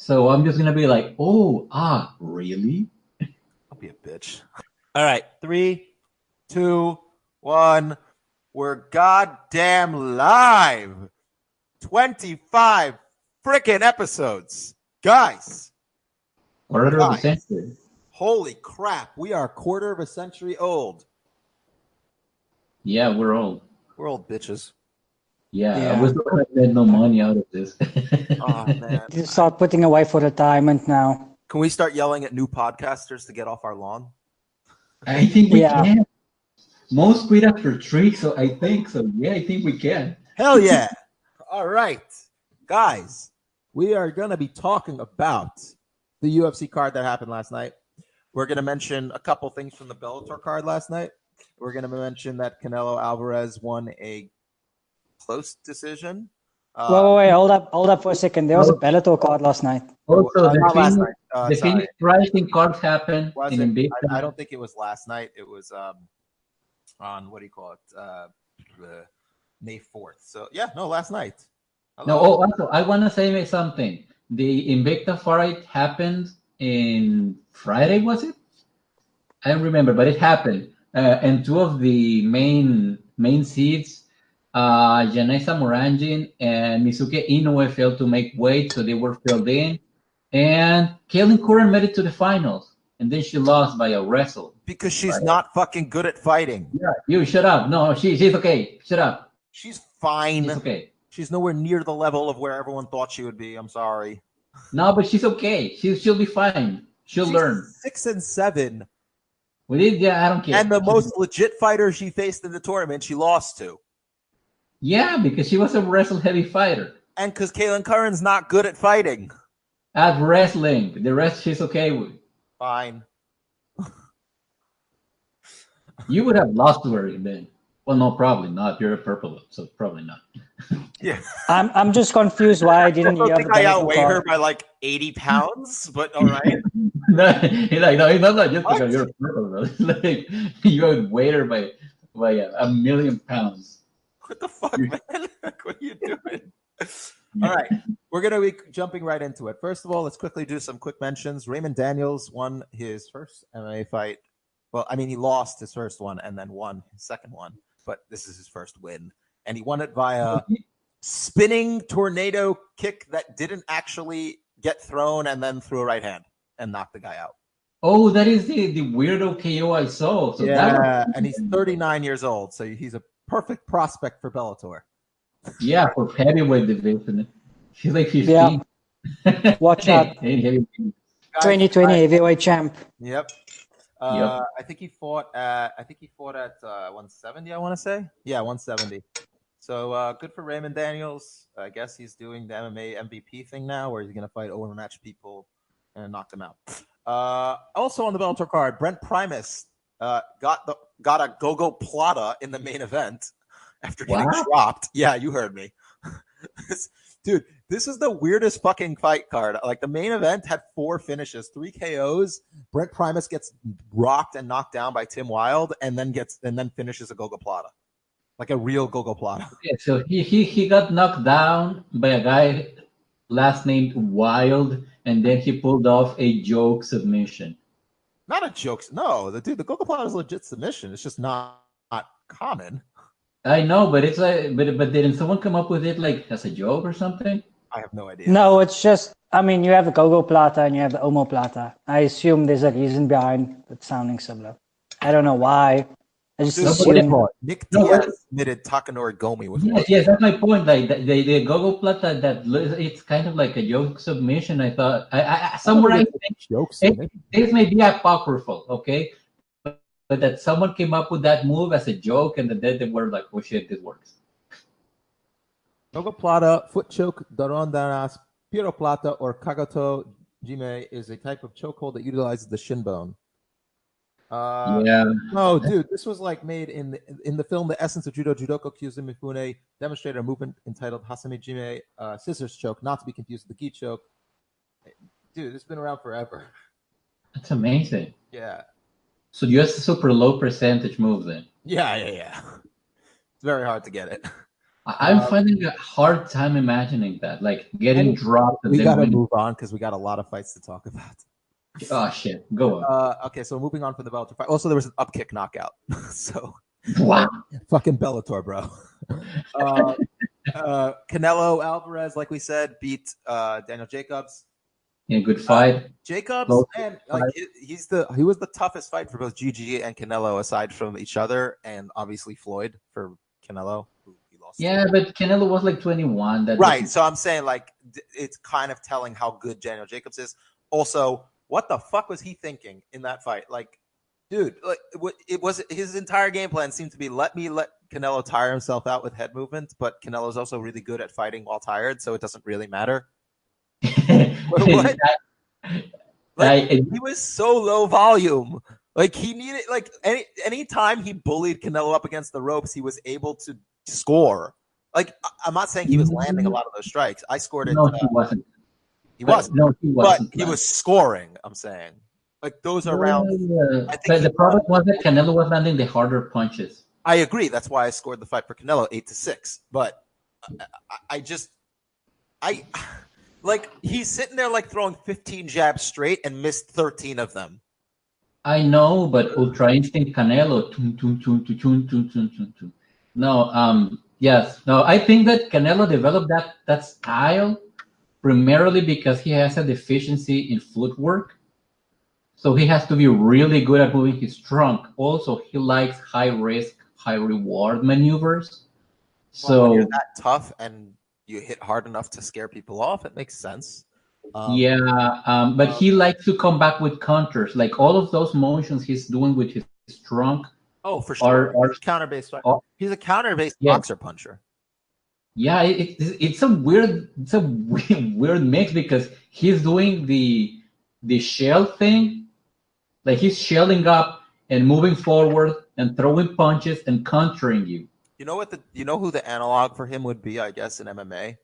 So I'm just gonna be like, really? Don't be a bitch. All right, 3, 2, 1. We're goddamn live. 25 freaking episodes, guys. Quarter of a century. Holy crap! We are a quarter of a century old. Yeah, we're old. We're old bitches. Yeah. I was not gonna get no money out of this. Oh man! You start putting away for retirement now. Can we start yelling at new podcasters to get off our lawn? I think we can. Most quit after 3, so I think so. Yeah, I think we can. Hell yeah! All right, guys, we are gonna be talking about the UFC card that happened last night. We're gonna mention a couple things from the Bellator card last night. We're gonna mention that Canelo Alvarez won a close decision. Wait, hold up for a second. There was a Bellator card last night. Also, the Phoenix Rising cards happened. I don't think it was last night. It was on what do you call it? May 4th. So last night. Also, I want to say something. The Invicta fight happened in Friday, was it? I don't remember, but it happened. And two of the main seeds, Janessa Morangin and Misuke Inoue, failed to make weight, so they were filled in. And Kaylin Curran made it to the finals, and then she lost by a wrestle. Because she's not fucking good at fighting. Yeah, you shut up. No, she's okay. Shut up. She's fine. She's okay. She's nowhere near the level of where everyone thought she would be. I'm sorry. No, but she's okay. She'll be fine. She's learn. 6-7. I don't care. And the most legit fighter she faced in the tournament, she lost to. Yeah, because she was a wrestle-heavy fighter. And because Kaylin Curran's not good at fighting. At wrestling. The rest she's okay with. Fine. You would have lost to her then. Well, no, probably not. You're a purple, so probably not. Yeah. I'm just confused why I didn't hear the I outweigh her by like 80 pounds, but all right. He's like, no, it's not just because you're a purple, bro. It's like you outweigh her by 1,000,000 pounds. What the fuck, man? What are you doing? All right. We're going to be jumping right into it. First of all, let's quickly do some quick mentions. Raymond Daniels won his first MMA fight. Well, I mean, he lost his first one and then won his second one, but this is his first win. And he won it via spinning tornado kick that didn't actually get thrown and then threw a right hand and knocked the guy out. Oh, that is the weirdo KO I saw. So and he's 39 years old, so he's a perfect prospect for Bellator. Yeah, for heavyweight division. He's like 15. Yeah. Watch out. 2020 heavyweight champ. Yep. I think he fought at 170, I want to say. Yeah, 170. So good for Raymond Daniels. I guess he's doing the MMA MVP thing now, where he's going to fight overmatched people and knock them out. Also on the Bellator card, Brent Primus got a go-go plata in the main event after getting dropped. Yeah, you heard me. Dude, this is the weirdest fucking fight card. Like, the main event had 4 finishes, 3 KOs. Brent Primus gets rocked and knocked down by Tim Wilde, and then finishes a gogoplata, like a real gogoplata. Yeah, so he got knocked down by a guy last named Wilde, and then he pulled off a joke submission. Not a joke. No, the gogoplata is a legit submission. It's just not common. I know, but it's like, but didn't someone come up with it like as a joke or something? I have no idea. No, it's just, I mean, you have the gogoplata and you have the omoplata. I assume there's a reason behind it sounding similar. I don't know why. I just assume. Nick Diaz admitted Takanori Gomi was yes, that's my point. Like the gogoplata, that it's kind of like a joke submission. I thought somewhere I think this may be apocryphal, okay? But that someone came up with that move as a joke, and then they were like, "Oh shit, this works." Gogoplata, foot choke, Daron Danas, Piroplata, or Kagato Jime is a type of chokehold that utilizes the shin bone. No, dude, this was like made in the film The Essence of Judo. Judoko Kyuzu Mifune demonstrated a movement entitled Hasame Jime, scissors choke, not to be confused with the gi choke. Dude, it's been around forever. That's amazing. Yeah. So just a super low percentage move then. Yeah. It's very hard to get it. I'm finding a hard time imagining that, like getting dropped. We got to move on because we got a lot of fights to talk about. Oh shit, go on. Okay, so moving on for the Bellator fight. Also, there was an upkick knockout. So, wow, fucking Bellator, bro. Canelo Alvarez, like we said, beat Daniel Jacobs. In a good fight. Jacobs, man, like he was the toughest fight for both GG and Canelo, aside from each other, and obviously Floyd for Canelo, who he lost. Yeah, but Canelo was like 21. Right. So I'm saying, like, it's kind of telling how good Daniel Jacobs is. Also, what the fuck was he thinking in that fight? Like, dude, like it was his entire game plan seemed to be let Canelo tire himself out with head movement, but Canelo's also really good at fighting while tired, so it doesn't really matter. What? He was so low volume. Like he needed, like any time he bullied Canelo up against the ropes, he was able to score. Like I'm not saying he was landing a lot of those strikes. I scored it. No, he wasn't. He wasn't. No, he wasn't. But he was scoring. I'm saying, like those are rounds. But the problem was that Canelo was landing the harder punches. I agree. That's why I scored the fight for Canelo 8-6. But like he's sitting there like throwing 15 jabs straight and missed 13 of them. I know, but Ultra Instinct Canelo. No, yes. No, I think that Canelo developed that style primarily because he has a deficiency in footwork. So he has to be really good at moving his trunk. Also, he likes high risk, high reward maneuvers. So when you're that tough and you hit hard enough to scare people off, it makes sense. But he likes to come back with counters. Like all of those motions he's doing with his trunk. Oh, for sure. He's a counter-based fighter. He's a counter-based boxer puncher. Yeah, it's a weird mix because he's doing the shell thing. Like he's shelling up and moving forward and throwing punches and countering you. You know who the analog for him would be, I guess, in MMA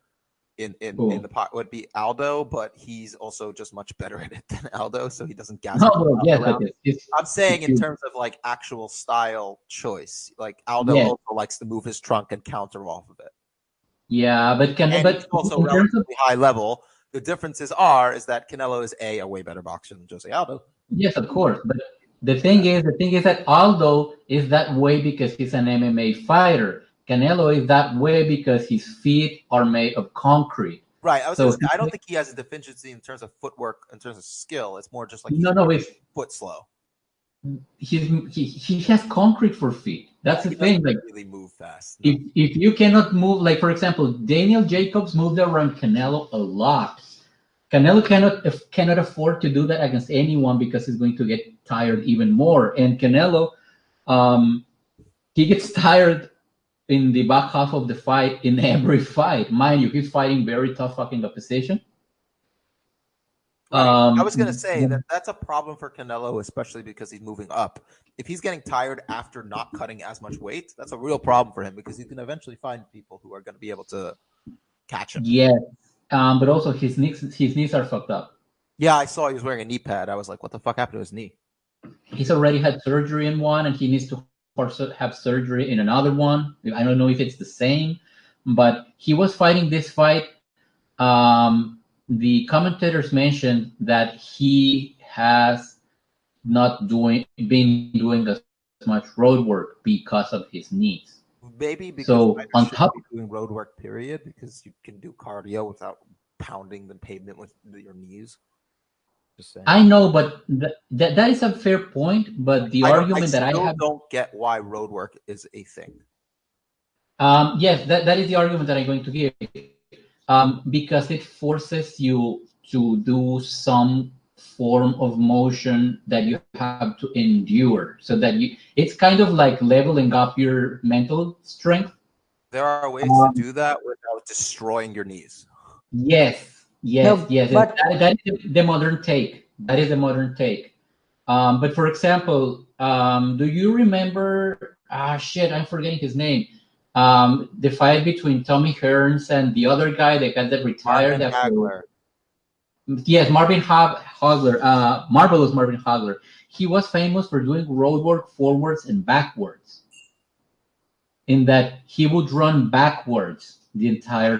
in the pot would be Aldo, but he's also just much better at it than Aldo, so he doesn't gas. I'm saying in terms of like actual style choice, like Aldo also likes to move his trunk and counter off of it. Yeah, but he's also relatively high level. The differences is that Canelo is a way better boxer than Jose Aldo. Yes, of course, but the thing is that Aldo is that way because he's an MMA fighter. Canelo is that way because his feet are made of concrete. Right. I don't think he has a deficiency in terms of footwork, in terms of skill. It's more just like it's foot slow. He has concrete for feet. That's the thing. Like really move fast. No. If you cannot move, like for example, Daniel Jacobs moved around Canelo a lot. Canelo cannot afford to do that against anyone because he's going to get tired even more. And Canelo, he gets tired in the back half of the fight in every fight. Mind you, he's fighting very tough fucking opposition. Right. I was going to say that's a problem for Canelo, especially because he's moving up. If he's getting tired after not cutting as much weight, that's a real problem for him because he's going to eventually find people who are going to be able to catch him. Yeah. But also his knees are fucked up. Yeah, I saw he was wearing a knee pad. I was like, what the fuck happened to his knee? He's already had surgery in one, and he needs to have surgery in another one. I don't know if it's the same, but he was fighting this fight. The commentators mentioned that he has not been doing as much road work because of his knees. Maybe because on top of doing road work, period, because you can do cardio without pounding the pavement with your knees. Just saying. I know, but that is a fair point. But the argument that I don't get why road work is a thing. Yes, that is the argument that I'm going to give. Because it forces you to do some form of motion that you have to endure, so that it's kind of like leveling up your mental strength. There are ways to do that without destroying your knees. Yes. But that is the modern take. That is the modern take. But for example, do you remember? I'm forgetting his name. The fight between Tommy Hearns and the other guy, the guy that retired. Yes, Marvin Hagler. Marvelous Marvin Hagler. He was famous for doing road work forwards and backwards. in that he would run backwards the entire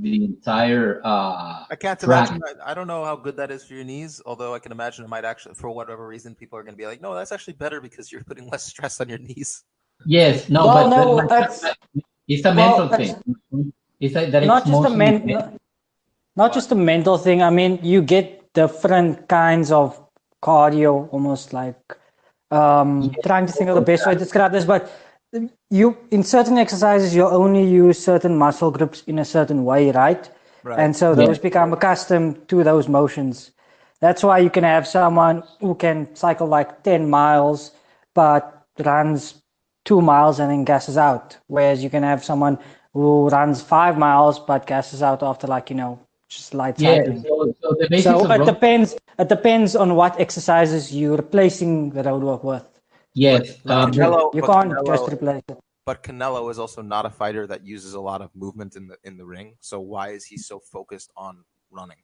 I can't track. imagine. I don't know how good that is for your knees. Although I can imagine it might actually, for whatever reason, people are going to be like, "No, that's actually better because you're putting less stress on your knees." Yes, no, Well, but no, that's it's a well, mental that's thing. It's like that. not It's just a mostly not just a mental thing. I mean, you get different kinds of cardio, almost like trying to think of the best way to describe this, but you in certain exercises you only use certain muscle groups in a certain way, right? Right. And so those become accustomed to those motions. That's why you can have someone who can cycle like 10 miles but runs 2 miles and then gasses out, whereas you can have someone who runs 5 miles but gasses out after, like, just light cycling. So the basics So of it road, depends on what exercises you're replacing the road work with. yes. You can't just replace it. But Canelo is also not a fighter that uses a lot of movement in the ring. So why is he so focused on running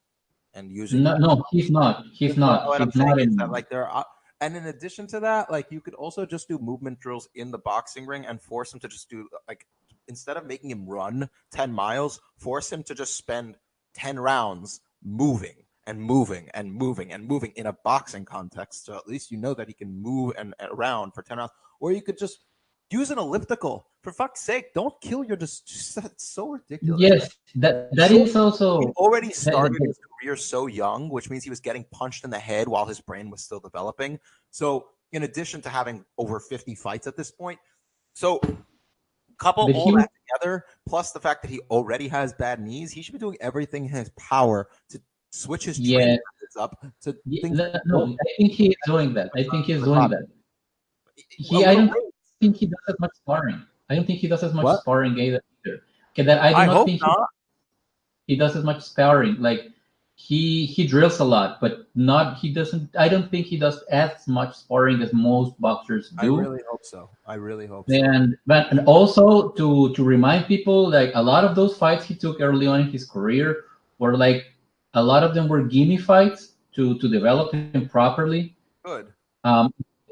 and using? No, he's not. He's not. What I'm He's not saying is in. that, like, there are, and in addition to that, like, you could also just do movement drills in the boxing ring and force him to just do, like, instead of making him run 10 miles, force him to just spend 10 rounds moving and moving and moving and moving in a boxing context. So at least you know that he can move and around for 10 rounds. Or you could just use an elliptical. For fuck's sake, don't kill your just that's so ridiculous. Yes, that is also. He already started his career so young, which means he was getting punched in the head while his brain was still developing. So in addition to having over 50 fights at this point, so couple all that together, plus the fact that he already has bad knees, he should be doing everything in his power to switch his training methods up to things. No, I think he's doing that. I think he's doing that. I don't think he does as much sparring. I don't think he does as much sparring either. Okay, that I do not think he does as much sparring. Like he drills a lot, but not he doesn't. I don't think he does as much sparring as most boxers do. I really hope so. And also to remind people, like, a lot of those fights he took early on in his career were like a lot of them were gimme fights to develop him properly. Good.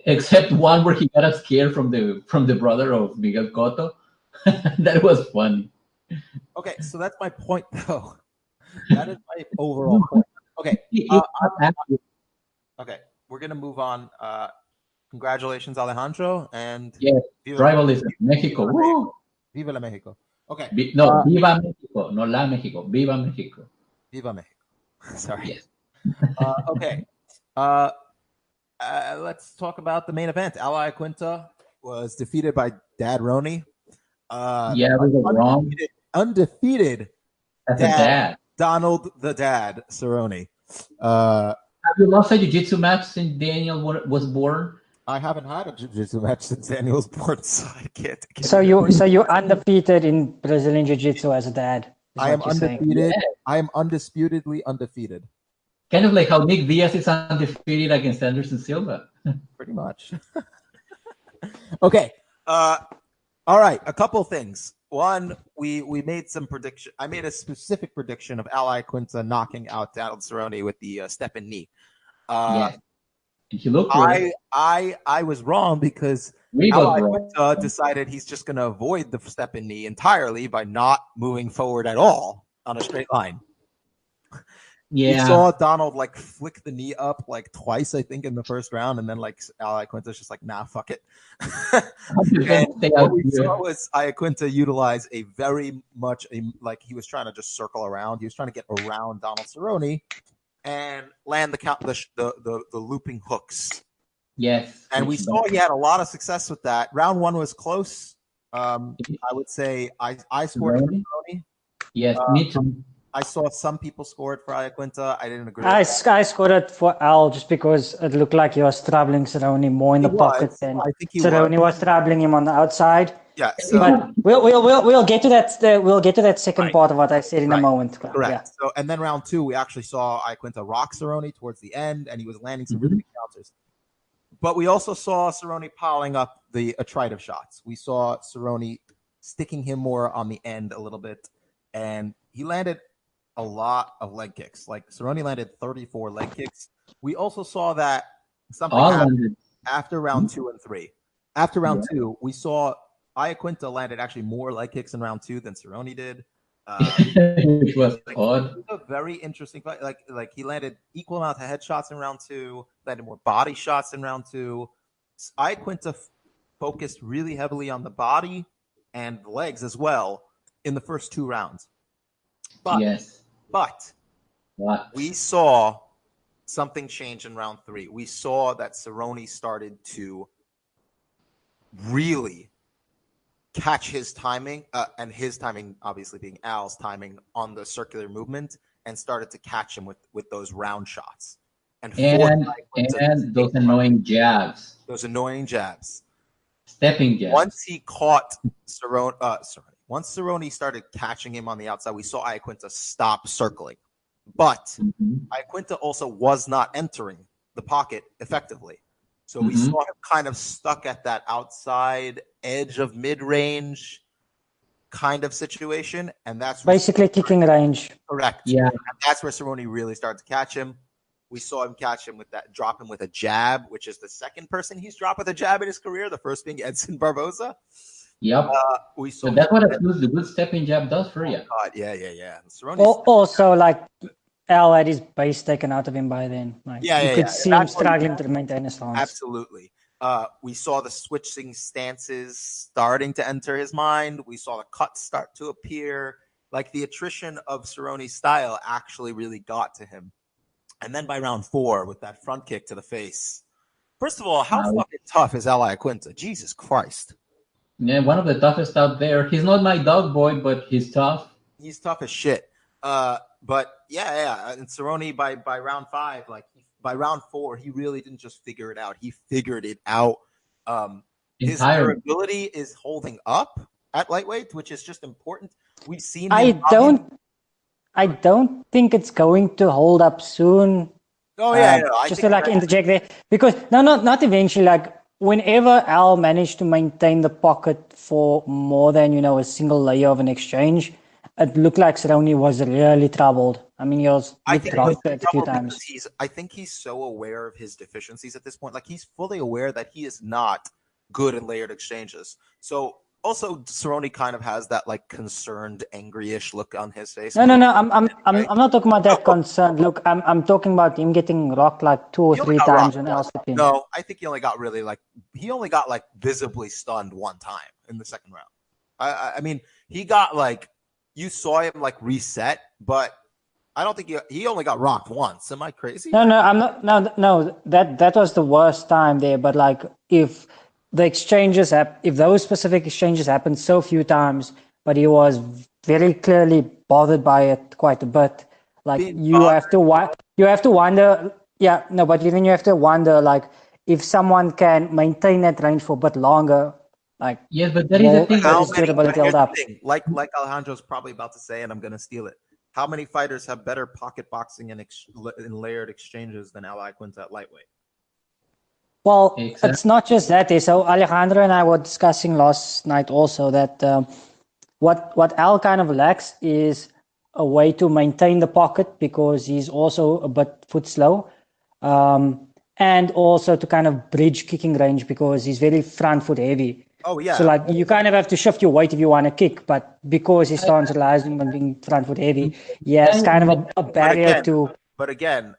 Except one where he got a scare from the brother of Miguel Cotto. That was funny. Okay, so that's my point, though. That is my overall point. Okay. Okay, we're gonna move on. Congratulations, Alejandro, and tribalism, Mexico. Viva la Mexico. Okay. Viva Mexico, no la Mexico. Viva Mexico. Viva Mexico. Sorry. Yes. Okay. Let's talk about the main event. Al Iaquinta was defeated by Dad-rone. We were wrong. Undefeated. As a dad. Donald the Dad Cerrone. Have you lost a jiu-jitsu match since Daniel was born? I haven't had a jiu-jitsu match since Daniel was born, so I can't. So you're undefeated in Brazilian jiu-jitsu as a dad. I am undefeated. Yeah. I am undisputedly undefeated. Kind of like how Nick Diaz is undefeated against Anderson Silva. Pretty much. Okay. All right. A couple things. One, we made some prediction. I made a specific prediction of Al Iaquinta knocking out Donald Cerrone with the step-in knee. He looked great. I was wrong because Al Iaquinta decided he's just going to avoid the step-in knee entirely by not moving forward at all on a straight line. Yeah, we saw Donald like flick the knee up like twice, I think, in the first round, and then like Al Iaquinta's just like, nah, fuck it. And what we saw was Iaquinta utilize a very much like he was trying to just circle around. He was trying to get around Donald Cerrone and land the looping hooks. Yes, and we saw he had a lot of success with that. Round one was close. I would say I scored for Cerrone. Yes, me too. I saw some people score it for Iaquinta. I didn't agree. I scored it for Al just because it looked like he was troubling Cerrone more in the pocket than Cerrone was troubling him on the outside. Yeah, but we'll get to that. We'll get to that second part of what I said in a moment. Correct. Yeah. So and then round two, we actually saw Iaquinta rock Cerrone towards the end, and he was landing some really big counters. But we also saw Cerrone piling up the attritive shots. We saw Cerrone sticking him more on the end a little bit, and he landed a lot of leg kicks. Like Cerrone landed 34 leg kicks. We also saw that something happened after round 2 and 3. After round 2, we saw Iaquinta landed actually more leg kicks in round 2 than Cerrone did. Which was odd. It was a very interesting fight. Like he landed equal amount of headshots in round 2, landed more body shots in round 2. Iaquinta focused really heavily on the body and the legs as well in the first 2 rounds. But we saw something change in round 3. We saw that Cerrone started to really catch his timing, and his timing obviously being Al's timing on the circular movement, and started to catch him with those round shots. And those annoying jabs. Stepping jabs. Once he caught Cerrone, once Cerrone started catching him on the outside, we saw Iaquinta stop circling. But Iaquinta also was not entering the pocket effectively. So we saw him kind of stuck at that outside edge of mid-range kind of situation. And that's basically kicking range. Correct. Yeah. And that's where Cerrone really started to catch him. We saw him catch him with that, drop him with a jab, which is the second person he's dropped with a jab in his career, the first being Edson Barboza. Yep. We saw so that's what the good stepping jab does for you. God, yeah. Also, like, Al had his base taken out of him by then. Like, you could see him struggling to maintain his stance. Absolutely. We saw the switching stances starting to enter his mind. We saw the cuts start to appear. Like, the attrition of Cerrone's style actually really got to him. And then by round 4, with that front kick to the face. First of all, how fucking tough is Al Iaquinta? Jesus Christ. Yeah, one of the toughest out there. He's not my dog boy, but he's tough. He's tough as shit. But yeah. And Cerrone by round 5, like by round 4, he really didn't just figure it out. He figured it out. His durability is holding up at lightweight, which is just important. We've seen. I don't think it's going to hold up soon. Oh yeah, just to like interject there, because not eventually. Like, whenever Al managed to maintain the pocket for more than a single layer of an exchange, it looked like Cerrone was really troubled. I mean, he was dropped a few times. I think he's so aware of his deficiencies at this point. Like, he's fully aware that he is not good in layered exchanges. So also, Cerrone kind of has that like concerned, angry-ish look on his face. No. I'm not talking about that concerned look. I'm talking about him getting rocked like 2 or 3 times when Al stepped in. No, I think he only got visibly stunned one time in the second round. I mean, he got like, you saw him like reset, but I don't think he only got rocked once. Am I crazy? No, I'm not. No, that was the worst time there. But like, if the exchanges if those specific exchanges happened so few times, but he was very clearly bothered by it quite a bit. Like, you have to wonder. Yeah, no, but even you have to wonder, like, if someone can maintain that range for a bit longer. Like, yes, but that is the thing. His durability held up. Like Alejandro's probably about to say, and I'm going to steal it. How many fighters have better pocket boxing in layered exchanges than Al Iaquinta at lightweight? Well, It's not just that. So Alejandro and I were discussing last night also that what Al kind of lacks is a way to maintain the pocket, because he's also a bit foot slow, and also to kind of bridge kicking range, because he's very front foot heavy. Oh yeah. So like, you kind of have to shift your weight if you want to kick, but because his stance relies on being front foot heavy, it's kind of a barrier to. But again,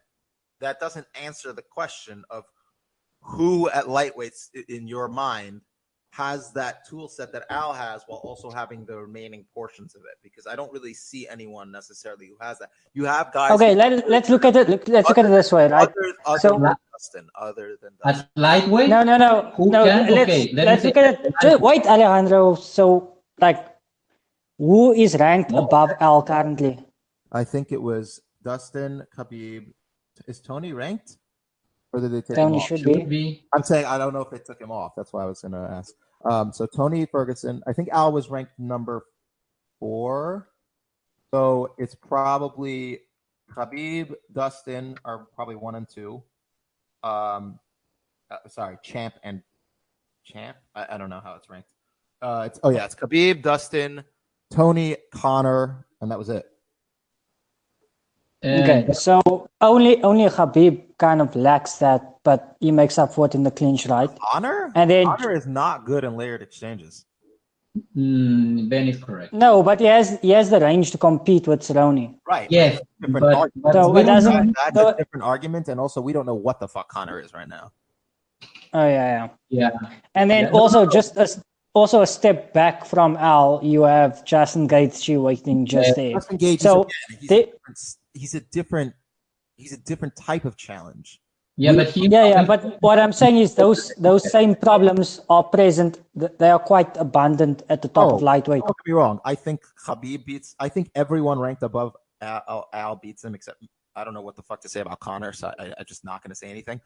that doesn't answer the question of who at lightweights in your mind has that tool set that Al has, while also having the remaining portions of it, because I don't really see anyone necessarily who has that. You have guys. Okay, let's look at it. Let's look at it this way, right? Other than as lightweight. No. Let's look at it. Wait, Alejandro. So, like, who is ranked above Al currently? I think it was Dustin, Khabib. Is Tony ranked? Or did they take Tony him off? should be. I'm saying I don't know if they took him off. That's why I was going to ask. So Tony Ferguson, I think Al was ranked number 4. So it's probably Khabib, Dustin are probably 1 and 2. Champ. I don't know how it's ranked. It's Khabib, Dustin, Tony, Connor, and that was it. Okay, so only Khabib kind of lacks that, but he makes up for it in the clinch, right? Connor? And then Connor is not good in layered exchanges. Ben is correct. No, but he has the range to compete with Cerrone. Right. Yes, but so it doesn't. That's a different argument, and also we don't know what the fuck Conor is right now. Oh yeah. And then Yeah, also also a step back from Al, you have Justin Gaethje waiting just there. Justin Gaethje, so he's a different type of challenge. Yeah, but what I'm saying is those same problems are present. They are quite abundant at the top of lightweight. Don't get me wrong. I think Khabib beats. I think everyone ranked above Al beats him, except I don't know what the fuck to say about Conor, so I'm just not going to say anything.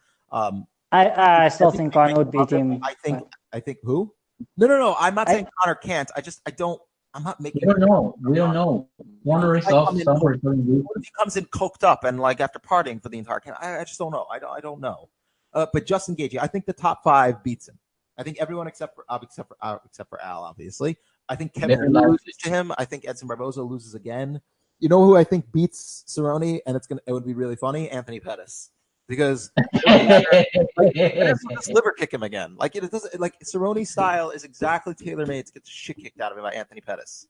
I still think Conor would beat him. I think who? No. I'm not saying Conor can't. I'm not making. We don't know. Conor is off somewhere. What if he comes in coked up and like after partying for the entire camp? I just don't know. I don't know. But Justin Gaethje, I think the top 5 beats him. I think everyone except for Al, obviously. I think Kevin loses to him. I think Edson Barboza loses again. You know who I think beats Cerrone, and it would be really funny? Anthony Pettis. Because Pettis will just liver kick him again. Like it doesn't like Cerrone's style is exactly tailor-made to get the shit kicked out of him by Anthony Pettis.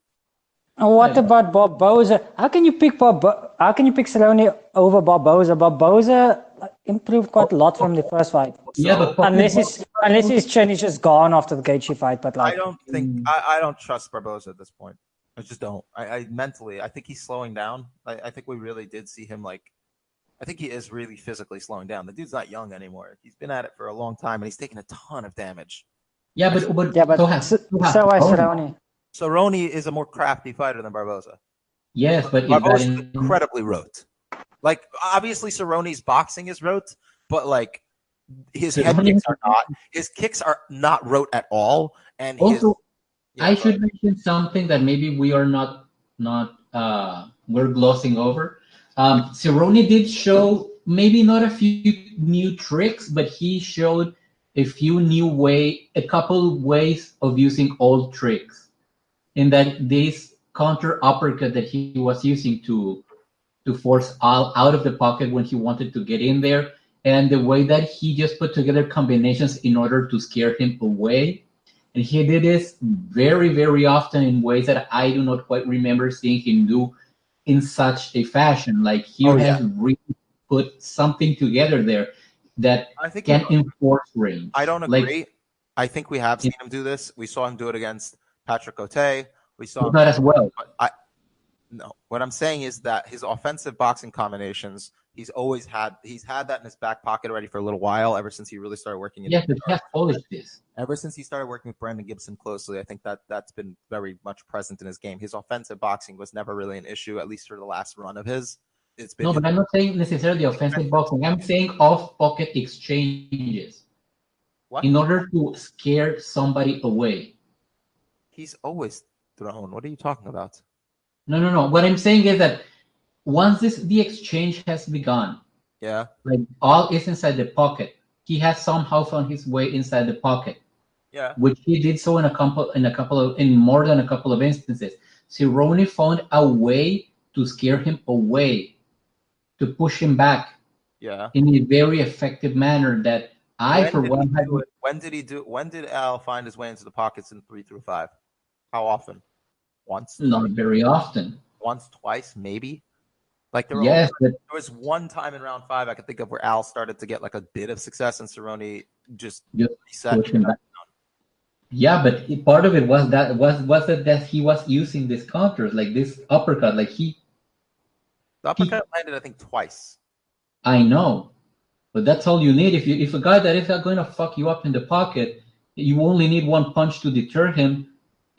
And what about Barboza? How can you pick Cerrone over Barboza? Barboza improved quite a lot from the first fight. But unless his chin is just gone after the Gaethje fight. But like, I don't trust Barboza at this point. I just don't. I mentally, I think he's slowing down. I think we really did see him like. I think he is really physically slowing down. The dude's not young anymore. He's been at it for a long time, and he's taken a ton of damage. So has Cerrone. Cerrone is a more crafty fighter than Barboza. Yes, but Barboza is incredibly rote. Like obviously, Cerrone's boxing is rote, but like his head kicks are not. His kicks are not rote at all. And also, I should mention something that maybe we are not we're glossing over. Cerrone did show maybe not a few new tricks, but he showed a couple ways of using old tricks. In that this counter uppercut that he was using to force Al out of the pocket when he wanted to get in there, and the way that he just put together combinations in order to scare him away. And he did this very, very often in ways that I do not quite remember seeing him do in such a fashion. Like he has really put something together there that can enforce range. I don't agree. I think we have seen him do this. We saw him do it against Patrick Cote. We saw him not as well. No, what I'm saying is that his offensive boxing combinations, he's had that in his back pocket already for a little while, ever since he really started working. Yes, but he has polished this. Ever since he started working with Brandon Gibson closely, I think that's been very much present in his game. His offensive boxing was never really an issue, at least for the last run of his. It's been but I'm not saying necessarily offensive boxing. I'm saying off-pocket exchanges. What? In order to scare somebody away. He's always thrown. What are you talking about? No. What I'm saying is that once the exchange has begun, like all is inside the pocket, he has somehow found his way inside the pocket. Yeah. Which he did so in more than a couple of instances. Cerrone found a way to scare him away, to push him back. Yeah. In a very effective manner that when did Al find his way into the pockets in 3 through 5? How often? Once? Not very often. Once, twice, maybe. Like there was one time in round 5 I could think of where Al started to get like a bit of success, and Cerrone just reset him back. Yeah, but part of it was that he was using these counters, like this uppercut, like the uppercut landed I think twice. I know, but that's all you need. If a guy that is not going to fuck you up in the pocket, you only need one punch to deter him.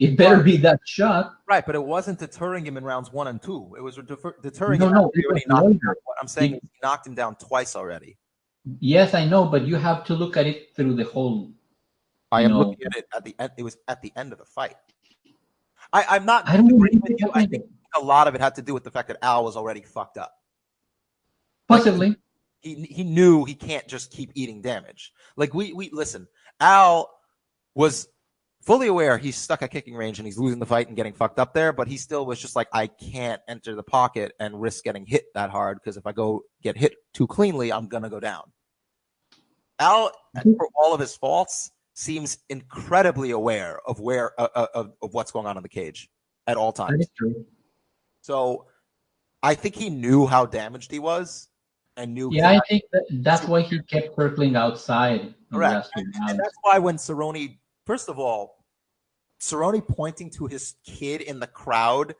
It better be that shot. Right, but it wasn't deterring him in rounds 1 and 2. It was deterring him. What I'm saying is he knocked him down twice already. Yes, I know, but you have to look at it through the whole. I am looking at it at the end. It was at the end of the fight. I'm not agreeing with you. I think a lot of it had to do with the fact that Al was already fucked up. Possibly. He knew he can't just keep eating damage. Like we listen, Al was fully aware he's stuck at kicking range and he's losing the fight and getting fucked up there, but he still was just like, I can't enter the pocket and risk getting hit that hard, because if I go get hit too cleanly, I'm going to go down. Al, for all of his faults, seems incredibly aware of where of what's going on in the cage at all times. That is true. So I think he knew how damaged he was and knew. Yeah, I think that's why he kept circling outside. Correct. And that's why when Cerrone, first of all, Cerrone pointing to his kid in the crowd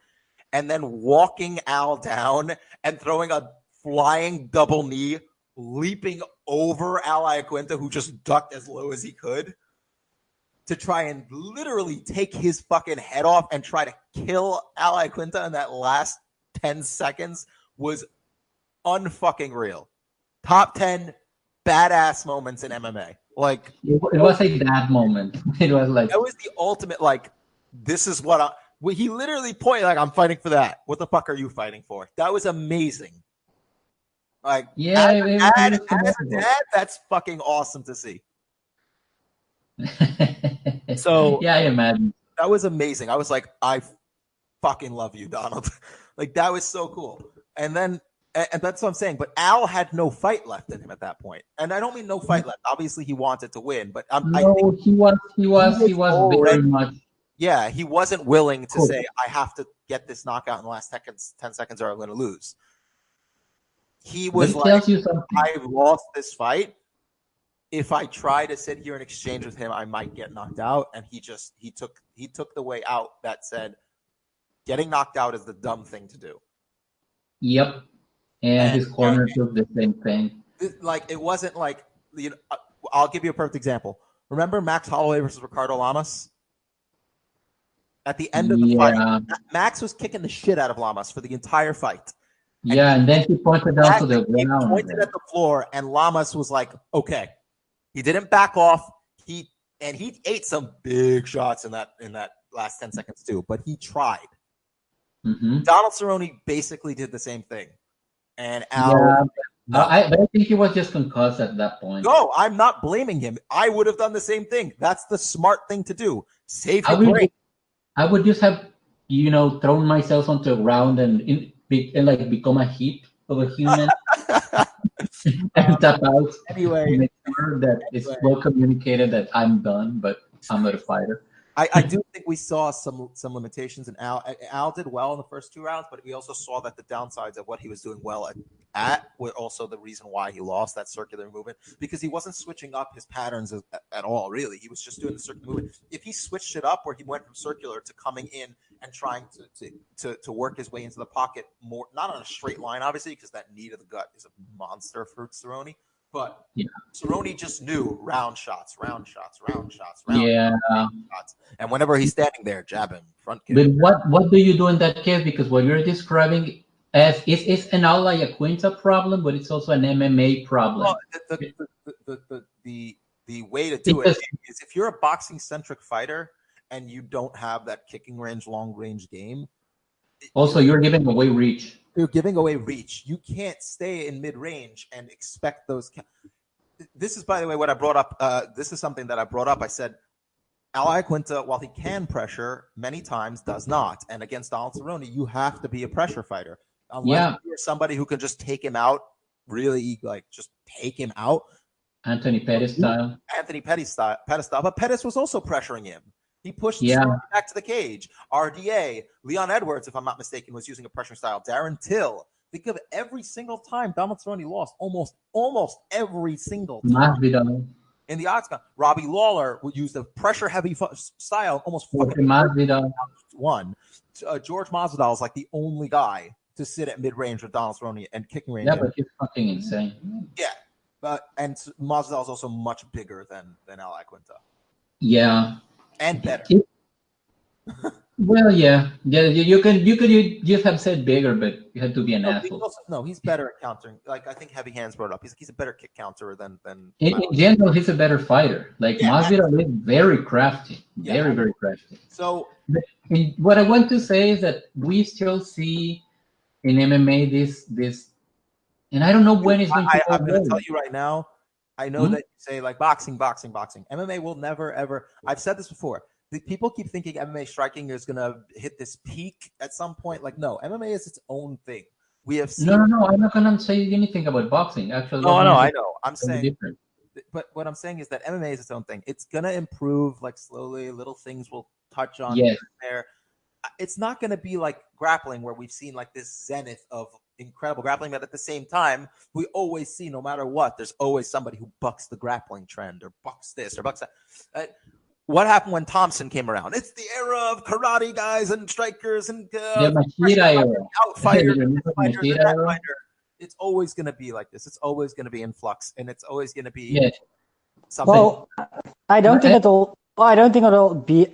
and then walking Al down and throwing a flying double knee, leaping over Al Iaquinta, who just ducked as low as he could, to try and literally take his fucking head off and try to kill Al Iaquinta in that last 10 seconds was unfucking real. Top 10 badass moments in MMA. Like it was a dad moment. It was like that was the ultimate. Like this is what he literally pointed. Like I'm fighting for that. What the fuck are you fighting for? That was amazing. Like yeah, as a dad, that's fucking awesome to see. So yeah, I imagine that was amazing. I was like, I fucking love you, Donald. Like that was so cool. And that's what I'm saying. But Al had no fight left in him at that point. And I don't mean no fight left. Obviously, he wanted to win. But I think he was very much. Yeah, he wasn't willing to say, I have to get this knockout in the last 10 seconds or I'm going to lose. He was like, I've lost this fight. If I try to sit here and exchange with him, I might get knocked out. And he took the way out that said, getting knocked out is the dumb thing to do. Yep. And his corner took the same thing. Like, it wasn't like, I'll give you a perfect example. Remember Max Holloway versus Ricardo Lamas? At the end of the fight, Max was kicking the shit out of Lamas for the entire fight. And then he pointed down to the ground. He pointed at the floor, and Lamas was like, okay. He didn't back off. He ate some big shots in that last 10 seconds too, but he tried. Mm-hmm. Donald Cerrone basically did the same thing. And Al, but I think he was just concussed at that point. No, I'm not blaming him. I would have done the same thing. That's the smart thing to do. Save your brain. I would just have, thrown myself onto the ground and become a heap of a human and tap out. Anyway, make sure that it's well communicated that I'm done, but I'm not a fighter. I do think we saw some limitations in Al. Al did well in the first 2 rounds, but we also saw that the downsides of what he was doing well at were also the reason why he lost that circular movement, because he wasn't switching up his patterns at all, really. He was just doing the circular movement. If he switched it up where he went from circular to coming in and trying to work his way into the pocket more, not on a straight line, obviously, because that knee to the gut is a monster for Cerrone. But Cerrone just knew round shots. And whenever he's standing there, jab him, front kick. But what do you do in that case? Because what you're describing as it's an Al Iaquinta problem, but it's also an MMA problem. Well, the way to do it is if you're a boxing-centric fighter and you don't have that kicking range, long-range game. Also, you're giving away reach. You're giving away reach. You can't stay in mid-range and expect those. This is, by the way, what I brought up. This is something that I brought up. I said, Al Iaquinta, while he can pressure, many times does not. And against Donald Cerrone, you have to be a pressure fighter. Unless you're somebody who can just take him out, really, just take him out. Anthony Pettis style. But Pettis was also pressuring him. He pushed back to the cage. RDA, Leon Edwards, if I'm not mistaken, was using a pressure style. Darren Till. Think of every single time Donald Cerrone lost, almost every single time. In the octagon, Robbie Lawler would use the pressure-heavy style, almost won. George Masvidal is like the only guy to sit at mid-range with Donald Cerrone and kicking range. Yeah, but he's fucking insane. Yeah, and Masvidal is also much bigger than Al Iaquinta. Yeah. And better. Well, yeah. You could have said bigger, but you had to be an asshole. He's better at countering. Like, I think Heavy Hands brought up. He's a better kick counterer than in general, he's a better fighter. Masvidal is very crafty. Very, very crafty. So what I want to say is that we still see in MMA this and I don't know when it's going to I'm going to tell you right now. I know that you say boxing. MMA will never, ever. I've said this before. People keep thinking MMA striking is going to hit this peak at some point. No, MMA is its own thing. We have seen. No. I'm not going to say anything about boxing. Actually, no. I know. I'm saying different. but what I'm saying is that MMA is its own thing. It's gonna improve like slowly. Little things will touch on Yes. there. It's not going to be like grappling where we've seen like this zenith of incredible grappling, but at the same time, we always see, no matter what, there's always somebody who bucks the grappling trend or bucks this or bucks that. What happened when Thompson came around? It's the era of karate guys and strikers and outfighters and fighter. It's always going to be like this. It's always going to be in flux, and it's always going to be something. Well, I don't think it'll be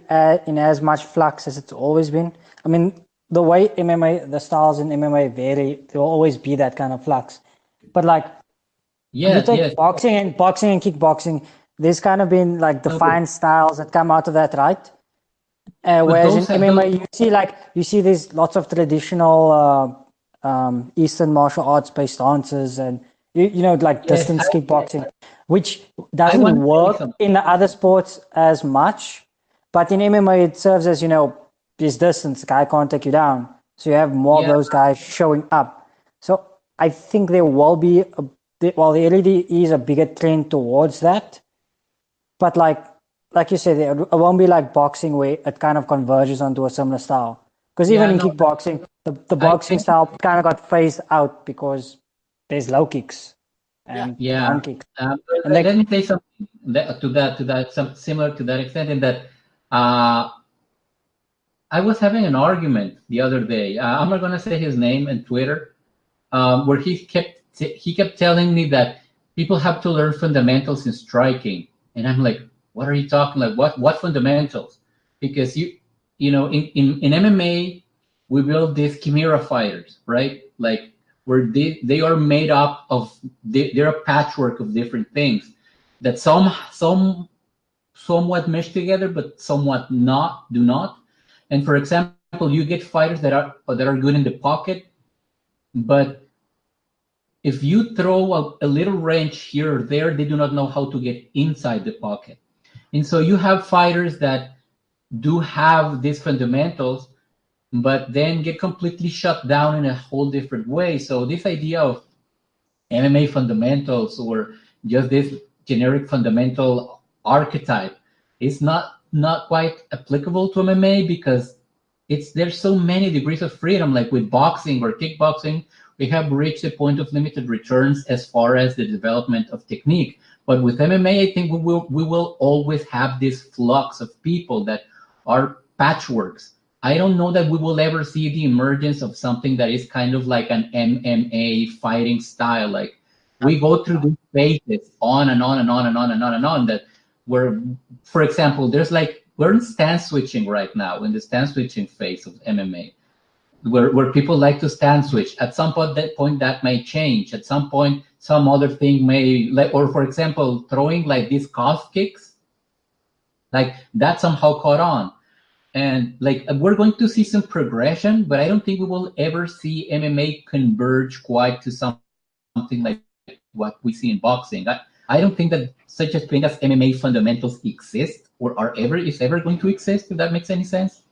in as much flux as it's always been. I mean, the way MMA, the styles in MMA vary, there will always be that kind of flux. But like, you take boxing and kickboxing, there's kind of been like defined styles that come out of that, right? Whereas in MMA, you see there's lots of traditional Eastern martial arts based dances and distance kickboxing, which doesn't work in the other sports as much, but in MMA it serves as this distance, the guy can't take you down, so you have more of those guys showing up. So I think there will be there already is a bigger trend towards that, but like you said, it won't be like boxing where it kind of converges onto a similar style, because even in kickboxing the boxing style kind of got phased out because there's low kicks and down kicks. Let me say something to that, similar to that extent, in that I was having an argument the other day. I'm not going to say his name on Twitter, where he kept telling me that people have to learn fundamentals in striking, and I'm like, what are you talking like? What fundamentals? Because in MMA we build these chimera fighters, right? Like where they are made up of they're a patchwork of different things that some somewhat mesh together, but somewhat do not. And for example, you get fighters that are good in the pocket, but if you throw a little wrench here or there, they do not know how to get inside the pocket. And so you have fighters that do have these fundamentals, but then get completely shut down in a whole different way. So this idea of MMA fundamentals or just this generic fundamental archetype is not quite applicable to MMA, because there's so many degrees of freedom. Like with boxing or kickboxing, we have reached a point of limited returns as far as the development of technique. But with MMA, I think we will always have this flux of people that are patchworks. I don't know that we will ever see the emergence of something that is kind of like an MMA fighting style. Like we go through these phases on and on and on and on and on and on, that where, for example, we're in stance switching right now, in the stance switching phase of MMA, where people like to stance switch. At some point that may change. At some point, some other thing may, or for example, throwing like these calf kicks, like that somehow caught on. And like we're going to see some progression, but I don't think we will ever see MMA converge quite to something like what we see in boxing. I don't think that such a thing as MMA fundamentals exist or is ever going to exist, if that makes any sense.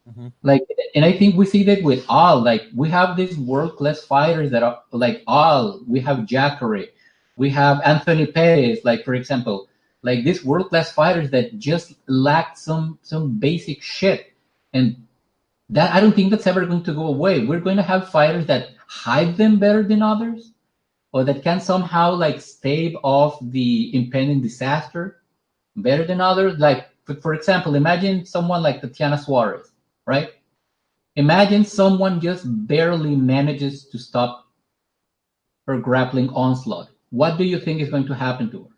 Mm-hmm. Like, and I think we see that with Al. Like we have these world-class fighters that are like Al. We have Jacare. We have Anthony Perez. Like for example, like these world-class fighters that just lack some basic shit, and that I don't think that's ever going to go away. We're going to have fighters that hide them better than others, or that can somehow like stave off the impending disaster better than others. Like for example, imagine someone like Tatiana Suarez, right? Imagine someone just barely manages to stop her grappling onslaught. What do you think is going to happen to her?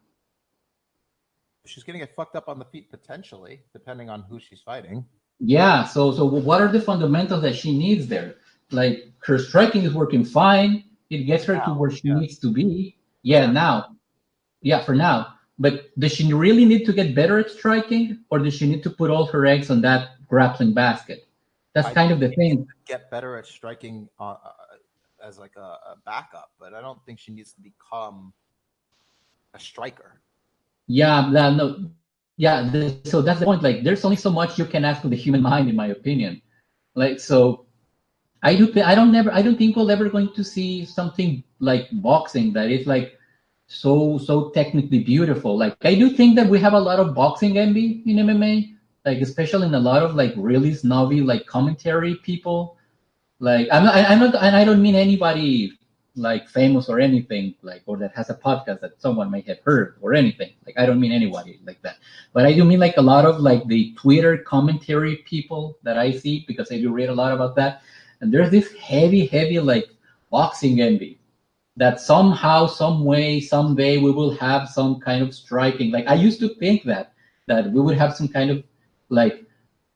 She's going to get fucked up on the feet potentially, depending on who she's fighting. Yeah. So what are the fundamentals that she needs there? Like her striking is working fine. It gets her to where she needs to be. Yeah, now. Yeah, for now. But does she really need to get better at striking, or does she need to put all her eggs on that grappling basket? That's kind of the thing. Get better at striking as like a backup, but I don't think she needs to become a striker. Yeah, no. Yeah, so that's the point. Like, there's only so much you can ask of the human mind, in my opinion. Like, so I don't think we're ever going to see something like boxing that is like so technically beautiful. Like I do think that we have a lot of boxing envy in MMA, like especially in a lot of like really snobby like commentary people. Like I'm not, and I don't mean anybody like famous or anything, like, or that has a podcast that someone may have heard or anything. Like I don't mean anybody like that, but I do mean like a lot of like the Twitter commentary people that I see, because I do read a lot about that, and there's this heavy like boxing envy that somehow, some way, someday we will have some kind of striking. Like I used to think that we would have some kind of like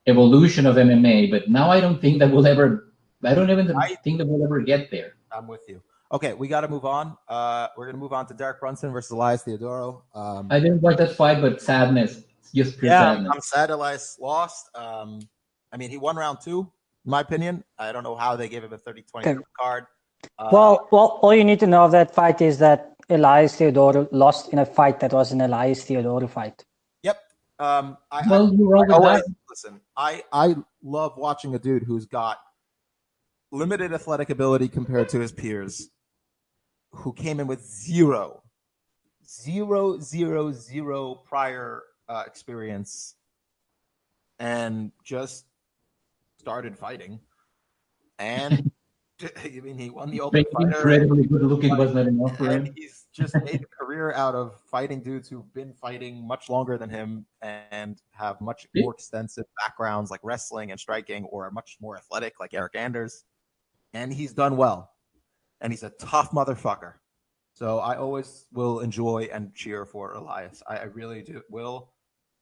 evolution of MMA, but now I don't think that we'll ever. I don't even think that we'll ever get there. I'm with you. Okay, we got to move on. We're going to move on to Derek Brunson versus Elias Theodorou. I didn't watch that fight, but sadness. Just pure sadness. I'm sad Elias lost. I mean, he won round 2, in my opinion. I don't know how they gave him a 30-20 card. Well, all you need to know of that fight is that Elias Theodorou lost in a fight that was an Elias Theodorou fight. Yep. Listen, I love watching a dude who's got limited athletic ability compared to his peers, who came in with zero prior experience and just started fighting. And I mean, he won the Ultimate Fighter. Incredibly good looking was not enough for him. He's just made a career out of fighting dudes who've been fighting much longer than him and have much more extensive backgrounds like wrestling and striking, or are much more athletic like Eric Anders. And he's done well. And he's a tough motherfucker. So I always will enjoy and cheer for Elias. I really do will.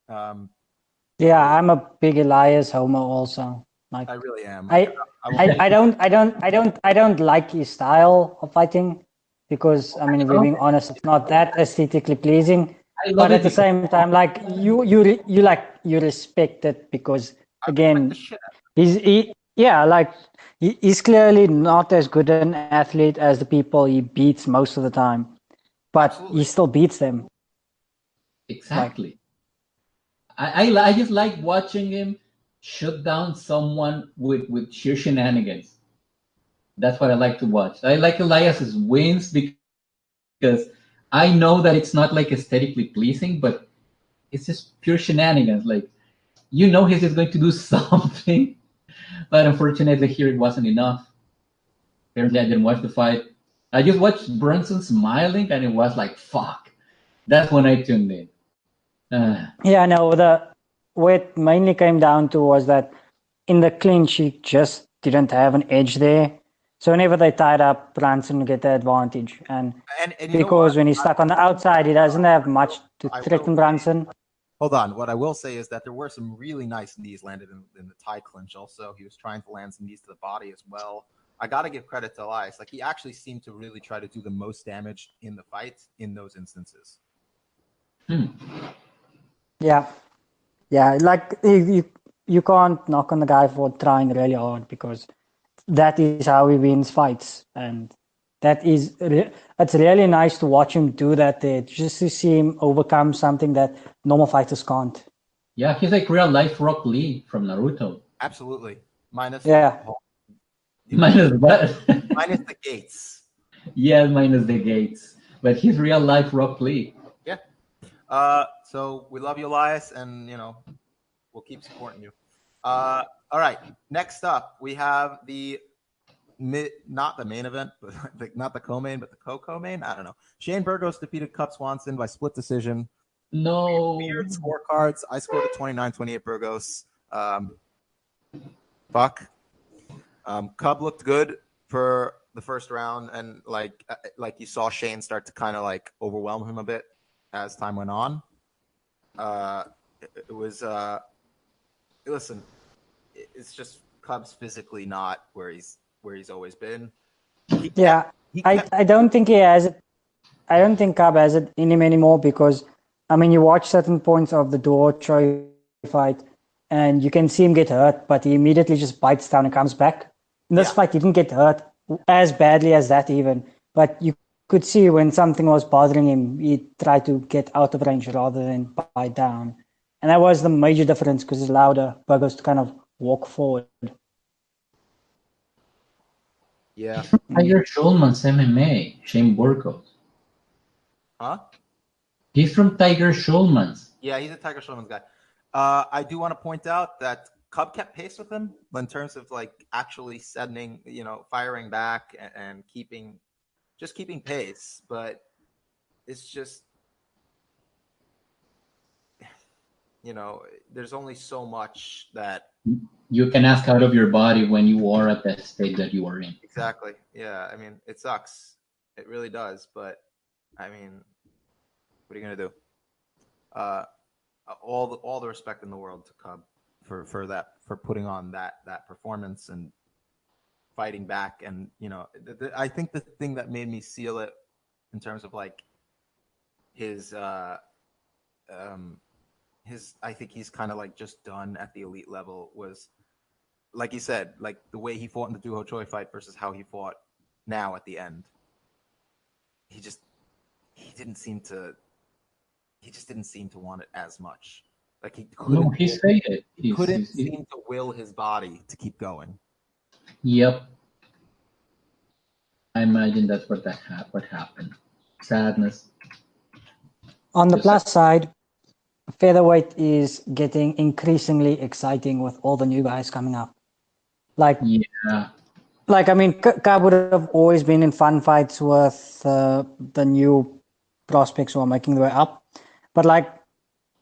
Yeah, I'm a big Elias homo also. Like I really am. I don't like his style of fighting, because I mean, if we're being honest, it's not that aesthetically pleasing. But at the same time, like you respect it, because again, he's clearly not as good an athlete as the people he beats most of the time, but he still beats them. Exactly. I just like watching him shut down someone with sheer shenanigans. That's what I like to watch. I like Elias's wins because I know that it's not like aesthetically pleasing, but it's just pure shenanigans. Like, you know, he's just going to do something, but unfortunately here it wasn't enough. Apparently I didn't watch the fight. I just watched Brunson smiling, and it was like, fuck. That's when I tuned in. Yeah, no, what it mainly came down to was that in the clinch, he just didn't have an edge there. So whenever they tied up, Brunson would get the advantage. And because when he's stuck on the outside, he doesn't have much to threaten Brunson. Hold on. What I will say is that there were some really nice knees landed in the tie clinch also. He was trying to land some knees to the body as well. I got to give credit to Elias. Like, he actually seemed to really try to do the most damage in the fight in those instances. Yeah, like you can't knock on the guy for trying really hard, because that is how he wins fights, and it's really nice to watch him do that there, just to see him overcome something that normal fighters can't. Yeah, he's like real life Rock Lee from Naruto. Absolutely. Minus minus what? Minus the gates. Yeah, minus the gates. But he's real life Rock Lee. Yeah. So we love you, Elias, and we'll keep supporting you. All right. Next up, we have not the main event, but not the co-main, but the co-main. I don't know. Shane Burgos defeated Cub Swanson by split decision. No. Weird scorecards. I scored a 29-28 Burgos. Fuck. Cub looked good for the first round, and like you saw Shane start to kind of like overwhelm him a bit as time went on. It was listen, it's just Cub's physically not where he's always been. I don't think he has it. I don't think Cub has it in him anymore, because I mean, you watch certain points of the Troy fight and you can see him get hurt, but he immediately just bites down and comes back. In this fight, he didn't get hurt as badly as that even, but you could see when something was bothering him, he tried to get out of range rather than bite down. And that was the major difference, because it allowed Burgos to kind of walk forward. Yeah. Tiger Schulman's MMA, Shane Burgos. Huh? He's from Tiger Schulman's. Yeah, he's a Tiger Schulman's guy. I do want to point out that Cub kept pace with him in terms of like actually sending, firing back and keeping pace. But it's just, there's only so much that you can ask out of your body when you are at that state that you are in. Exactly. Yeah. I mean, it sucks. It really does. But I mean, what are you gonna do? All the respect in the world to Cub for putting on that performance and fighting back. And I think the thing that made me seal it in terms of like his I think he's kind of like just done at the elite level was, like you said, like the way he fought in the Doo Ho Choi fight versus how he fought now at the end. He just didn't seem to want it as much. Like he couldn't seem to will his body to keep going. Yep. I imagine that's what happened. Sadness. On the plus side, featherweight is getting increasingly exciting with all the new guys coming up. Like, yeah. Like, I mean, Cub would have always been in fun fights with the new prospects who are making their way up. But like,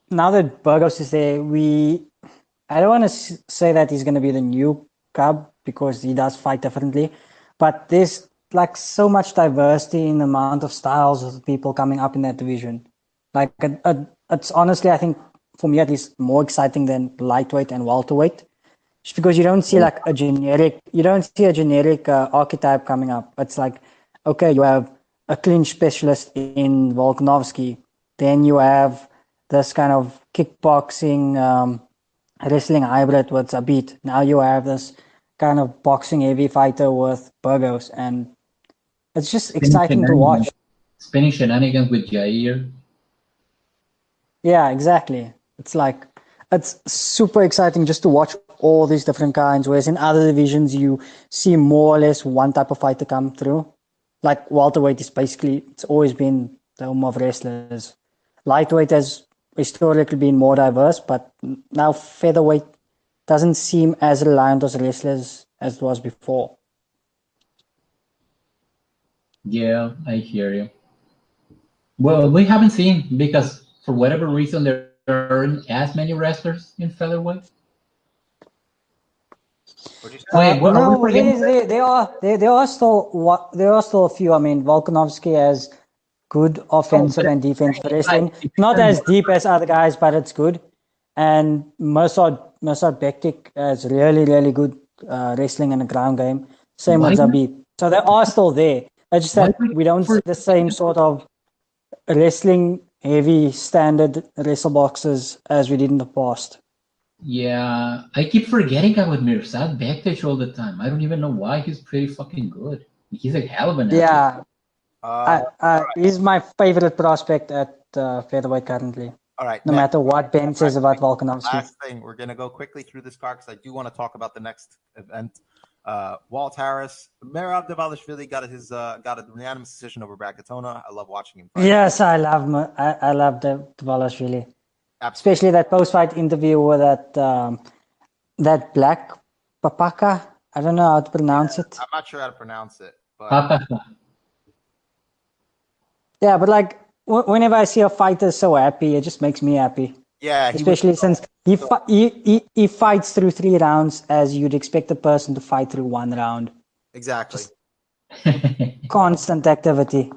now that Burgos is there, I don't want to say that he's going to be the new Cub because he does fight differently. But there's like so much diversity in the amount of styles of people coming up in that division. Like, it's honestly, I think, for me at least, more exciting than lightweight and welterweight. Just because you don't see a generic archetype coming up. It's like, okay, you have a clinch specialist in Volkanovski. Then you have this kind of kickboxing, wrestling hybrid with Zabit. Now you have this kind of boxing heavy fighter with Burgos. And it's just exciting to watch. Spinning shenanigans with Jair. Yeah, exactly. It's super exciting just to watch all these different kinds, whereas in other divisions you see more or less one type of fighter come through. Like welterweight is it's always been the home of wrestlers. Lightweight has historically been more diverse, but now featherweight doesn't seem as reliant on wrestlers as it was before. Yeah, I hear you. Well, we haven't seen, because for whatever reason there aren't as many wrestlers in featherweight. There are still a few. I mean, Volkanovski has good offensive and defensive wrestling. Not as deep as other guys, but it's good. And Mirsad Bektik has really, really good wrestling and a ground game. Same with Zabit. So they are still there. It's just that we don't see the same sort of wrestling heavy standard wrestle boxes as we did in the past. Yeah, I keep forgetting about Mirsad Bektic all the time. I don't even know why. He's pretty fucking good. He's a hell of an athlete. Yeah. He's my favorite prospect at featherweight currently. All right. No matter what Ben says about Volkanovski. Last thing, we're going to go quickly through this card because I do want to talk about the next event. Walt Harris, Merab Dvalishvili got a unanimous decision over Brad Katona. I love watching him fight. Yes, I love Dvalishvili. Especially that post-fight interview with that black papaka. I don't know how to pronounce it. I'm not sure how to pronounce it. But... yeah, but like whenever I see a fighter so happy, it just makes me happy. Yeah, especially since he fights through 3 rounds as you'd expect a person to fight through 1 round. Exactly. Constant activity.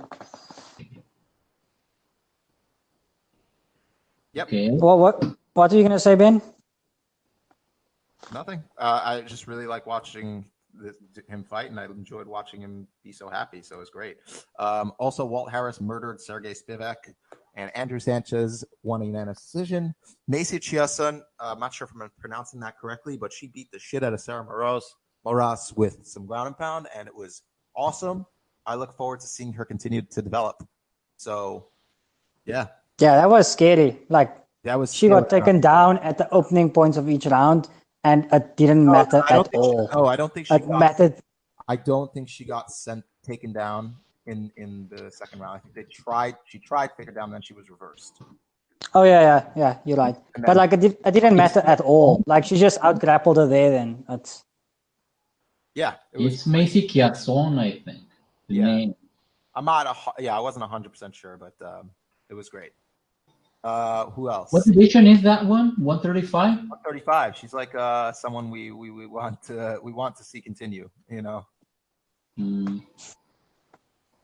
Yep. Okay. Well, what are you gonna say, Ben? Nothing. I just really like watching him fight, and I enjoyed watching him be so happy. So it was great. Also, Walt Harris murdered Sergey Spivak, and Andrew Sanchez won a unanimous decision. Nacy Chiasson, I'm not sure if I'm pronouncing that correctly, but she beat the shit out of Sarah Moras with some ground and pound, and it was awesome. I look forward to seeing her continue to develop. So, yeah. Yeah, that was scary. She got taken down at the opening points of each round, and it didn't matter at all. I don't think she mattered. I don't think she got taken down in the second round. I think she tried to take her down, then she was reversed. Oh yeah, you're right. But like it didn't matter at all. Like she just out grappled her there. Then that's. Yeah, it's Macy Chiazzone, I think. The name. I'm not. I wasn't 100% sure, but it was great. Who else? What division is that one? 135. 135. She's like someone we want to see continue. You know.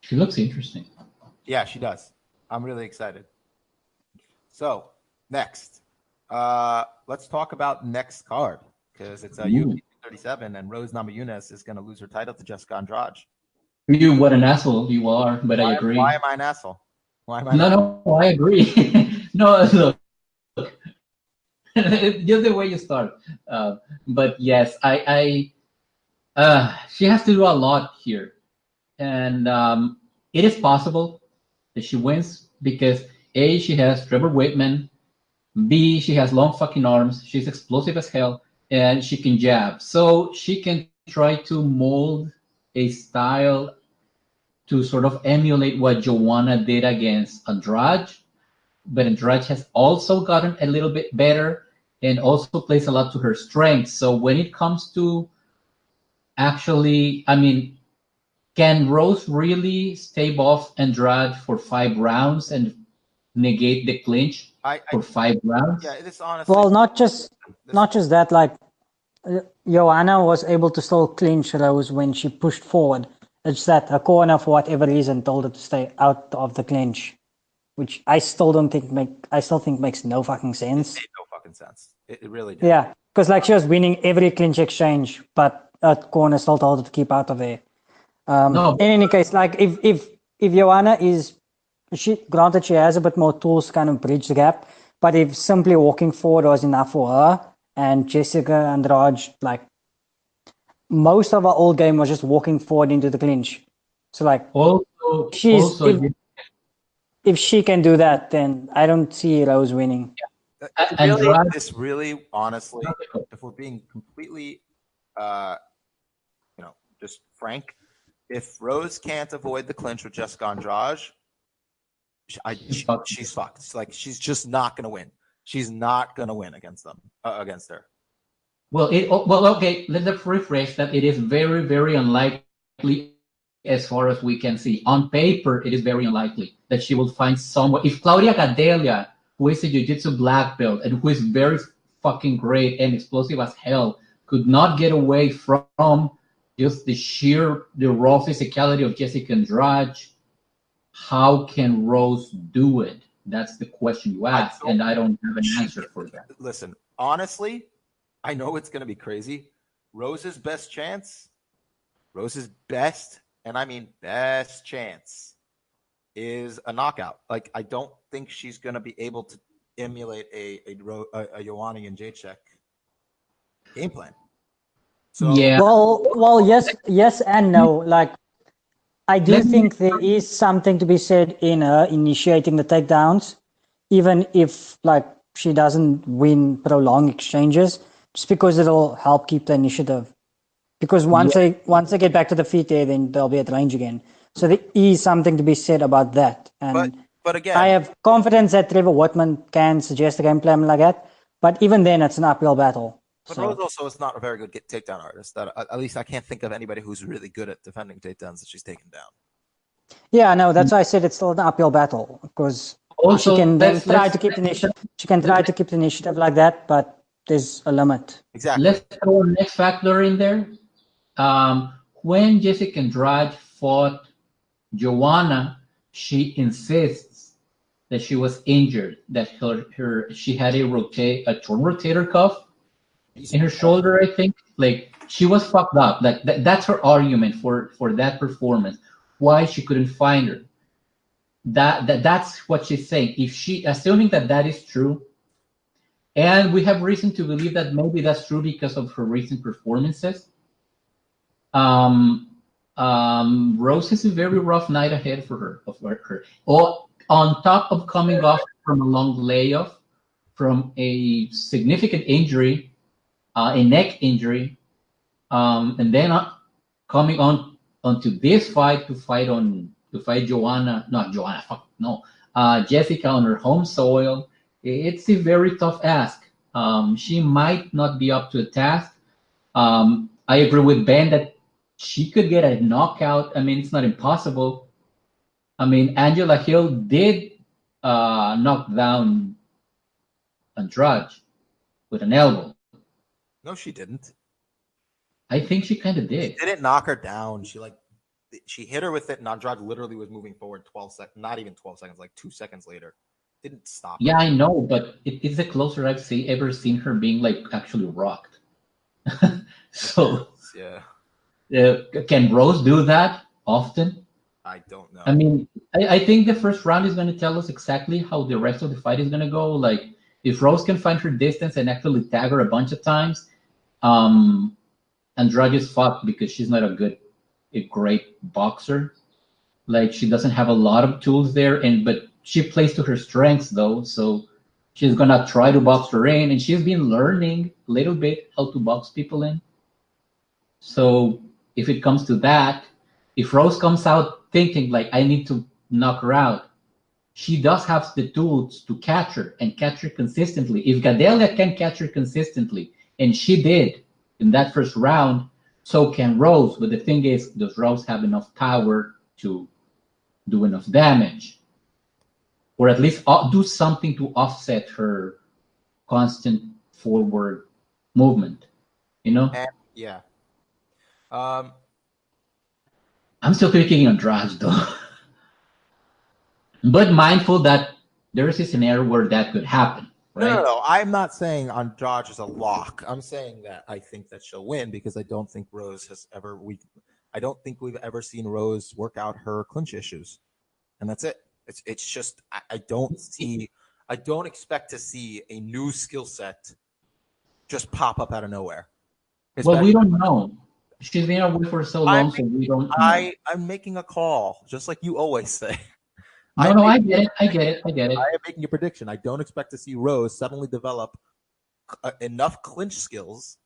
She looks interesting. Yeah, she does. I'm really excited. So next, let's talk about next card because it's UFC 37, and Rose Namajunas is going to lose her title to Jessica Andrade. You, what an asshole you are, but I agree. Why am I an asshole? Why am I? No, I agree. No, look, just the way you start. But yes, she has to do a lot here, and it is possible that she wins because A, she has Trevor Whitman, B, she has long fucking arms, she's explosive as hell, and she can jab. So she can try to mold a style to sort of emulate what Joanna did against Andrade, but Andrade has also gotten a little bit better and also plays a lot to her strengths. So when it comes to actually, I mean, can Rose really stave off Andrade for 5 rounds and negate the clinch for 5 rounds? Yeah, it is honestly. Well, not just that. Like Joanna was able to still clinch Rose when she pushed forward. It's that a corner, for whatever reason, told her to stay out of the clinch, which I still think makes no fucking sense. It made no fucking sense. It really did. Yeah, because like she was winning every clinch exchange, but a corner still told her to keep out of there. In any case, like if Joanna is, granted she has a bit more tools to kind of bridge the gap, but if simply walking forward was enough for her and Jessica Andrade, like most of our old game was just walking forward into the clinch. So like if she can do that, then I don't see Rose winning. Yeah. This really, honestly, if we're being completely, just frank, if Rose can't avoid the clinch with Jessica Andrade, she's fucked. It's like she's just not going to win. She's not going to win against her. Well, okay. Let's rephrase that. It is very, very unlikely, as far as we can see. On paper, it is very unlikely that she will find someone. If Claudia Gadelia, who is a jiu-jitsu black belt and who is very fucking great and explosive as hell, could not get away from just the raw physicality of Jessica Andrade, how can Rose do it? That's the question you ask, and I don't have an answer for that. Listen, honestly, I know it's going to be crazy. Rose's best chance, and I mean best chance, is a knockout. Like, I don't think she's going to be able to emulate a Joanna and Jacek game plan. So, yeah. Well, yes and no. Like, I do think there is something to be said in her initiating the takedowns, even if like she doesn't win prolonged exchanges, just because it'll help keep the initiative. Because once they get back to the feet there, then they'll be at range again. So there is something to be said about that. And but again, I have confidence that Trevor Whitman can suggest a game plan like that. But even then, it's an uphill battle. But Rose also is not a very good takedown artist. At least I can't think of anybody who's really good at defending takedowns that she's taken down. Yeah, no, that's why I said it's still an uphill battle, because she can try to keep the initiative. She can try to keep the initiative like that, but there's a limit. Exactly. Let's throw a next factor in there. When Jessica Andrade fought Joanna, she insists that she was injured, that she had a torn rotator cuff in her shoulder, I think. Like, she was fucked up. Like that's her argument for that performance. Why she couldn't find her. That's what she's saying. If she, assuming that is true, and we have reason to believe that maybe that's true because of her recent performances. Rose has a very rough night ahead for her. On top of coming off from a long layoff, from a significant injury, a neck injury, and then coming onto this fight to fight on to fight Jessica on her home soil. It's a very tough ask. She might not be up to the task. I agree with Ben that she could get a knockout. I mean, it's not impossible. I mean, Angela Hill did knock down Andrade with an elbow. No, she didn't. I think she kind of did. She didn't knock her down. She hit her with it, and Andrade literally was moving forward 12 seconds, not even 12 seconds, like 2 seconds later. Didn't stop her. Yeah, I know, but it's the closer I've ever seen her being like actually rocked. So, yeah. Can Rose do that often? I don't know. I mean, I think the first round is going to tell us exactly how the rest of the fight is going to go. Like, if Rose can find her distance and actually tag her a bunch of times, Andrade is fucked because she's not a great boxer. Like, she doesn't have a lot of tools there, but she plays to her strengths though, so she's gonna try to box her in, and she's been learning a little bit how to box people in. So if it comes to that, if Rose comes out thinking like I need to knock her out, she does have the tools to catch her and catch her consistently. If Gadelha can catch her consistently, and she did in that first round, so can Rose. But the thing is, does Rose have enough power to do enough damage? Or at least do something to offset her constant forward movement, you know? Yeah. I'm still picking Andrade, though. But mindful that there is a scenario where that could happen, right? No. I'm not saying Andrade is a lock. I'm saying that I think that she'll win because I don't think Rose has ever... I don't think we've ever seen Rose work out her clinch issues. And that's it. It's just I don't expect to see a new skill set just pop up out of nowhere. Well, we don't know. She's been away for so long, so we don't know. I'm making a call, just like you always say. No, I get it. I am making a prediction. I don't expect to see Rose suddenly develop enough clinch skills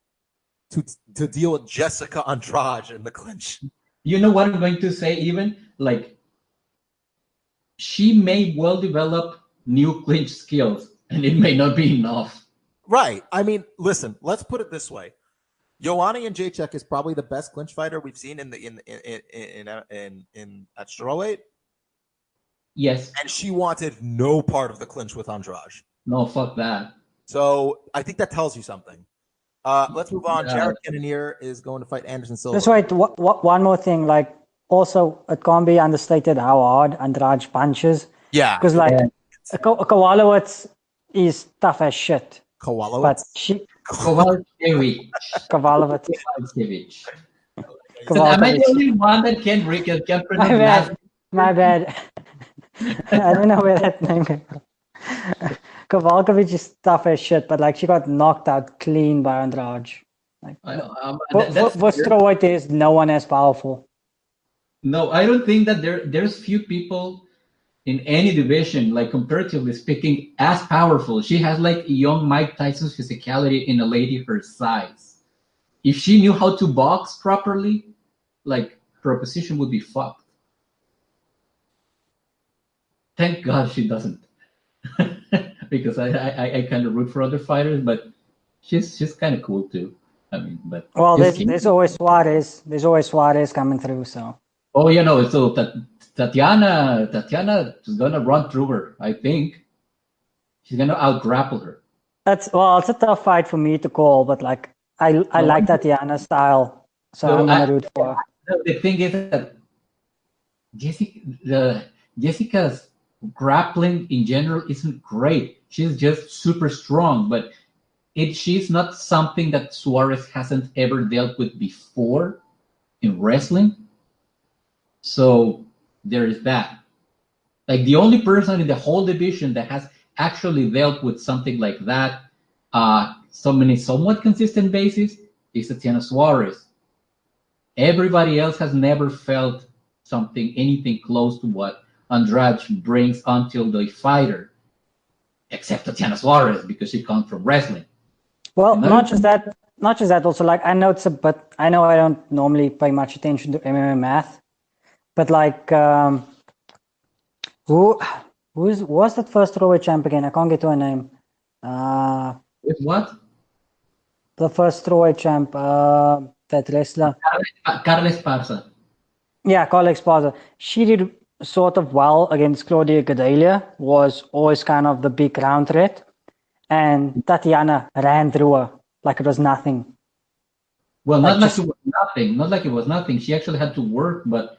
to deal with Jessica Andrade in the clinch. You know what I'm going to say? Even like, she may well develop new clinch skills, and it may not be enough. Right. I mean, listen. Let's put it this way: Joanna Jędrzejczyk is probably the best clinch fighter we've seen at strawweight. Yes. And she wanted no part of the clinch with Andrade. No, fuck that. So I think that tells you something. Let's move on. Jared Cannonier is going to fight Anderson Silva. Just wait. One more thing. Like, also, it can't be understated how hard Andrade punches. Yeah. Because, like, Kowalowicz is tough as shit. Kowalowicz? But Kowalowicz. So am I the only one that can pronounce? My bad. I don't know where that name came from. Kowalowicz is tough as shit, but, like, she got knocked out clean by Andrade. Like, for strawweight is no one as powerful. No, I don't think that there's few people in any division, like comparatively speaking, as powerful. She has like a young Mike Tyson's physicality in a lady her size. If she knew how to box properly, like, her opposition would be fucked. Thank God she doesn't, because I kind of root for other fighters, but she's kind of cool too. I mean, but there's always Suarez. There's always Suarez coming through. So. Oh, you know, so Tatiana is gonna run through her. I think she's gonna out-grapple her. It's a tough fight for me to call, but like I like Tatiana's style, so I'm gonna root for her. The thing is that Jessica's grappling in general isn't great. She's just super strong, but she's not something that Suarez hasn't ever dealt with before in wrestling. So there is that. Like, the only person in the whole division that has actually dealt with something like that, somewhat consistent basis, is Tatiana Suarez. Everybody else has never felt anything close to what Andrade brings until the fighter, except Tatiana Suarez, because she comes from wrestling. Well, not just that. Also, like, I know I don't normally pay much attention to MMA math. But, like, Was that first strawweight champ again? I can't get to her name. With what? The first strawweight champ, that wrestler. Carles Parza. Yeah, Carla Esparza. She did sort of well against Claudia Gadelia, was always kind of the big round threat. And Tatiana ran through her like it was nothing. Well, not like it was nothing. Not like it was nothing. She actually had to work, but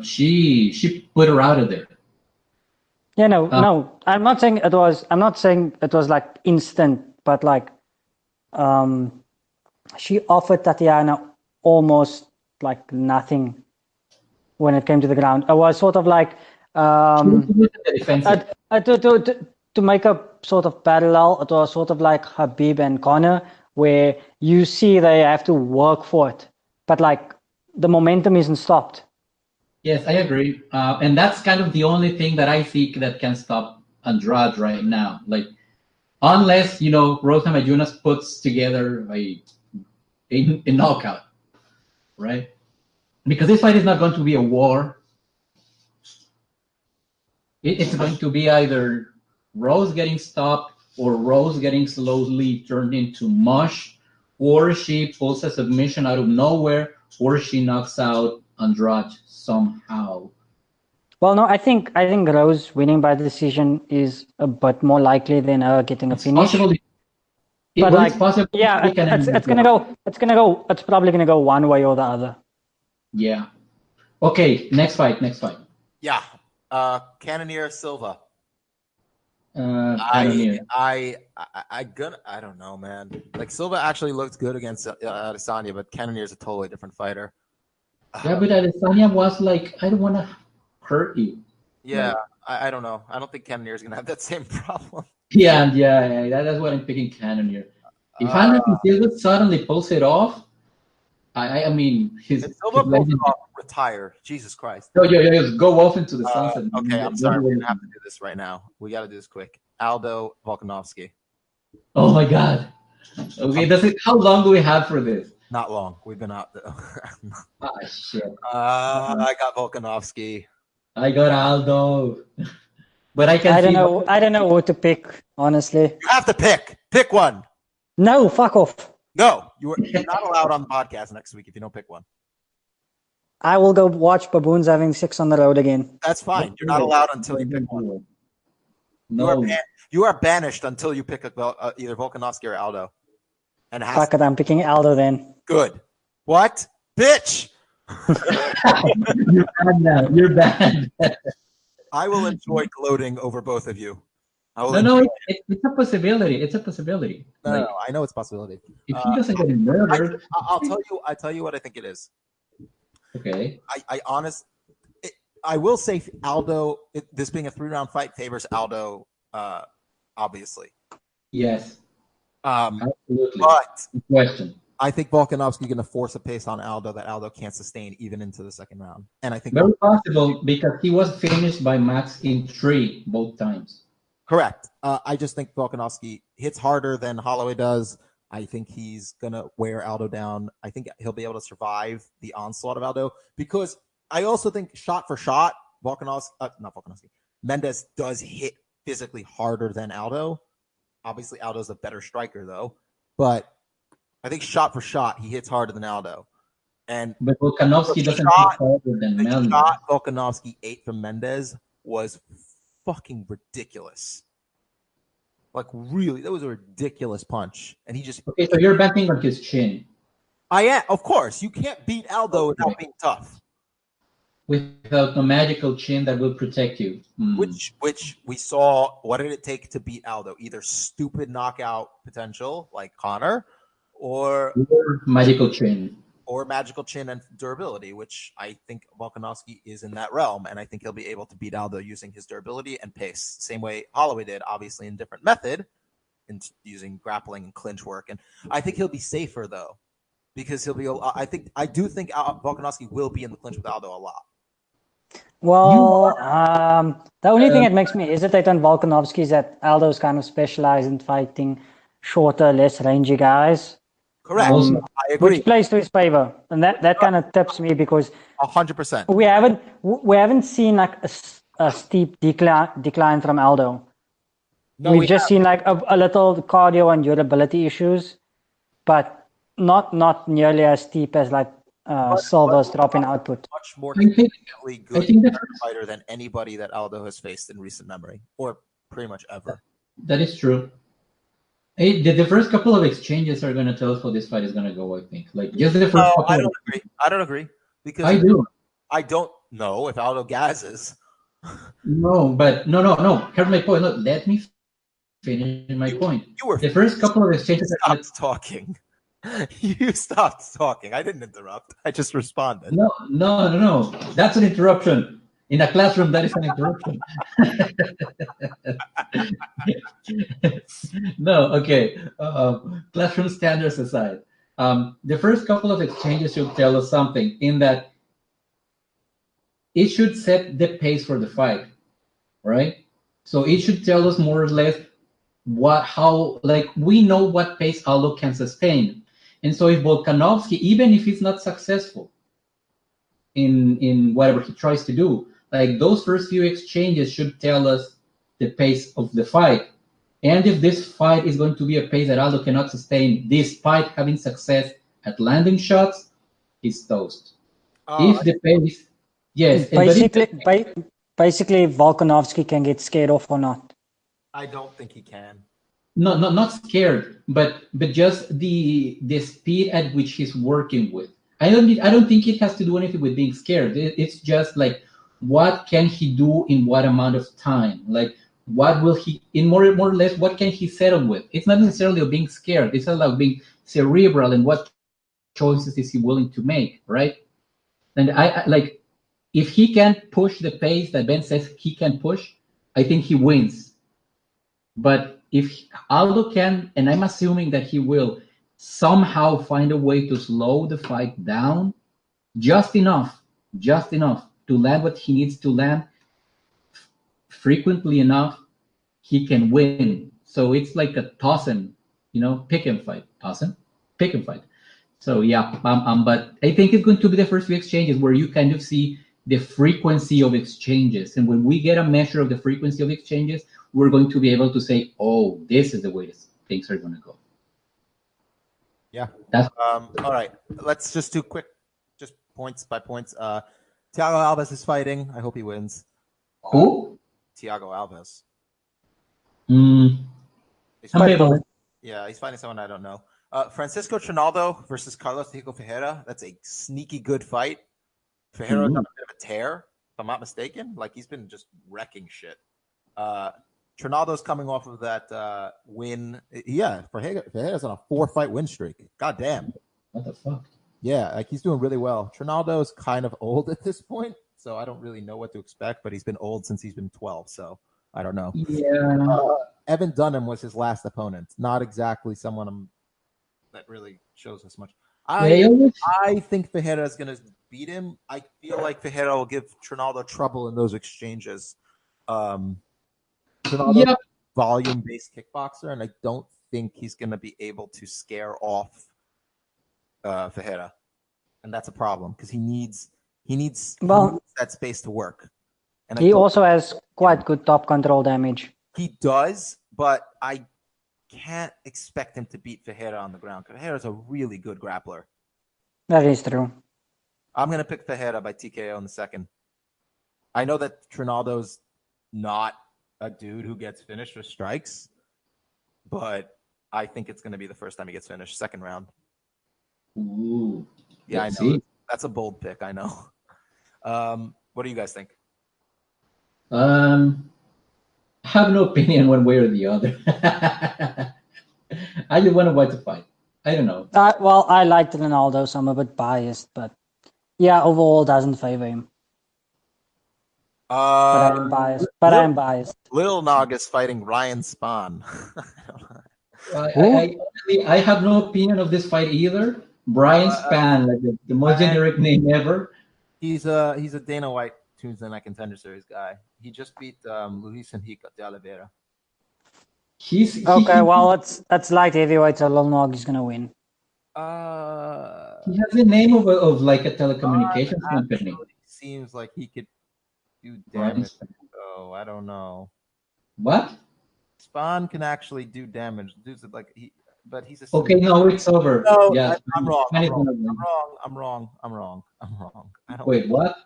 she put her out of there. Yeah, no. I'm not saying it was like instant, but like she offered Tatiana almost like nothing when it came to the ground. It was sort of like to make a sort of parallel, it was sort of like Habib and Conor, where you see they have to work for it, but like the momentum isn't stopped. Yes, I agree. And that's kind of the only thing that I think that can stop Andrade right now. Like, unless, Rose Namajunas puts together a knockout, right? Because this fight is not going to be a war. It's going to be either Rose getting stopped or Rose getting slowly turned into mush, or she pulls a submission out of nowhere, or she knocks out Andrade somehow. Well, no, I think Rose winning by decision is a bit more likely than her getting a finish. Possible. But like, it's possible. Yeah, it's probably gonna go one way or the other. Yeah. Okay. Next fight. Yeah. Cannonier Silva. Cannonier. I don't know, man. Like, Silva actually looked good against Adesanya, but Cannonier's a totally different fighter. Yeah, but Adesanya was like, I don't want to hurt you. Yeah, I don't know. I don't think Cannonier's gonna have that same problem. Yeah. That's what I'm picking Cannonier. If Anderson Silva suddenly pulls it off, I mean, Silva pulls it off, retire. Jesus Christ. No, just go off into the sunset. Okay, I'm sorry. We're gonna have to do this right now. We got to do this quick. Aldo Volkanovski. Oh my God. Okay, how long do we have for this? Not long. We've been out though. Shit. I got Volkanovski. I got Aldo. But I don't know what to pick, honestly. You have to pick. Pick one. No, fuck off. No, you're not allowed on the podcast next week if you don't pick one. I will go watch baboons having sex on the road again. That's fine. You're not allowed until you pick one. No. You are banished until you pick either Volkanovski or Aldo. And fuck it, I'm picking Aldo then. Good. What? Bitch! You're bad now. You're bad. I will enjoy gloating over both of you. It's a possibility. It's a possibility. No, I know it's a possibility. If he doesn't get murdered, I'll tell you what I think it is. Okay. I will say Aldo. This being a 3-round fight favors Aldo, obviously. Yes. Absolutely. But question. I think Volkanovski is going to force a pace on Aldo that Aldo can't sustain even into the second round, and I think very possible because he was finished by Max in 3 both times. Correct. I just think Volkanovski hits harder than Holloway does. I think he's going to wear Aldo down. I think he'll be able to survive the onslaught of Aldo because I also think shot for shot, Mendes does hit physically harder than Aldo. Obviously, Aldo's a better striker, though. But I think shot for shot, he hits harder than Aldo. But Volkanovski doesn't hit harder than Mendes. The shot Volkanovski ate from Mendes was fucking ridiculous. Like, really, that was a ridiculous punch. And he just... Okay, so you're betting on his chin. I am, of course. You can't beat Aldo without being tough. Without a magical chin that will protect you. Which we saw, what did it take to beat Aldo? Either stupid knockout potential, like Conor, or magical chin. Or magical chin and durability, which I think Volkanovski is in that realm, and I think he'll be able to beat Aldo using his durability and pace, same way Holloway did, obviously in different method, in using grappling and clinch work. And I think he'll be safer though, because he'll be. I do think Volkanovski will be in the clinch with Aldo a lot. Well, the only thing that makes me hesitate on Volkanovski is that Aldo's kind of specialized in fighting shorter, less rangy guys. Correct. I agree. Which plays to his favor, and that kind of tips me because 100%. we haven't seen like a steep decline from Aldo. No, We've just seen like a little cardio and durability issues, but not nearly as steep as like Silva's drop in output. Much more I think good fighter than anybody that Aldo has faced in recent memory, or pretty much ever. That is true. The first couple of exchanges are going to tell us how this fight is going to go. I think, like just the first. No, I don't agree. I don't agree because I do. I don't know if Aldo gases. No, but no. Here's my point. Look, let me finish my point. You were the first couple of exchanges. Stopped talking. You stopped talking. I didn't interrupt. I just responded. No. That's an interruption. In a classroom, that is an interruption. No, okay. Classroom standards aside, the first couple of exchanges should tell us something in that it should set the pace for the fight, right? So it should tell us more or less we know what pace Aldo can sustain. And so if Volkanovski, even if he's not successful in whatever he tries to do, like those first few exchanges should tell us the pace of the fight. And if this fight is going to be a pace that Aldo cannot sustain despite having success at landing shots, he's toast. If the pace, yes. Basically, Volkanovski can get scared off or not. I don't think he can. No, not scared, but just the speed at which he's working with. I don't think it has to do anything with being scared. It's just like what can he do in what amount of time? Like what will he in more or less what can he settle with? It's not necessarily of being scared. It's about being cerebral and what choices is he willing to make, right? And I like if he can push the pace that Ben says he can push, I think he wins. But if Aldo can, and I'm assuming that he will, somehow find a way to slow the fight down just enough to land what he needs to land frequently enough, he can win. So it's like a pick and fight. Pick and fight. So yeah, but I think it's going to be the first few exchanges where you kind of see the frequency of exchanges. And when we get a measure of the frequency of exchanges, we're going to be able to say, oh, this is the way things are going to go. Yeah. All right. Let's just do quick, just points by points. Thiago Alves is fighting. I hope he wins. Who? Thiago Alves. He's fighting someone I don't know. Francisco Trinaldo versus Carlos Diego Ferreira. That's a sneaky good fight. Ferreira's on a bit of a tear, if I'm not mistaken. Like he's been just wrecking shit. Trinaldo's coming off of that win. Yeah, Ferreira's on a 4-fight win streak. God damn. What the fuck? Yeah, like he's doing really well. Trinaldo's kind of old at this point, so I don't really know what to expect, but he's been old since he's been 12, so I don't know. Yeah. Evan Dunham was his last opponent. Not exactly someone that really shows us much. I think Ferreira is going to beat him. I feel like Ferreira will give Trinaldo trouble in those exchanges. Trinaldo's volume-based kickboxer, and I don't think he's going to be able to scare off Ferreira, and that's a problem because he needs that space to work. And he also has quite good top control damage. He does, but I can't expect him to beat Ferreira on the ground. Ferreira's a really good grappler. That is true. I'm going to pick Ferreira by TKO in the second. I know that Trinaldo's not a dude who gets finished with strikes, but I think it's going to be the first time he gets finished, second round. Ooh. Yeah, I know. That's a bold pick, I know. What do you guys think? I have no opinion one way or the other. I just want to watch the fight. I don't know. Well, I liked Ronaldo, so I'm a bit biased, but yeah, overall doesn't favor him. But I'm biased. Lil Nog is fighting Ryan Spahn. I have no opinion of this fight either. Brian Spahn, like the most generic name ever. He's a Dana White Tuesday Night Contender Series guy. He just beat Luis Henrique de Oliveira. Well, that's light heavyweight, so Lil Nog is gonna win. He has the name of like a telecommunications company. Seems like he could do damage. so I don't know. What? Spawn can actually do damage. Dude's like but he's a Okay, no, it's over. No, Yes, I'm wrong. Spain is I'm gonna win. wrong. I don't. Wait, what?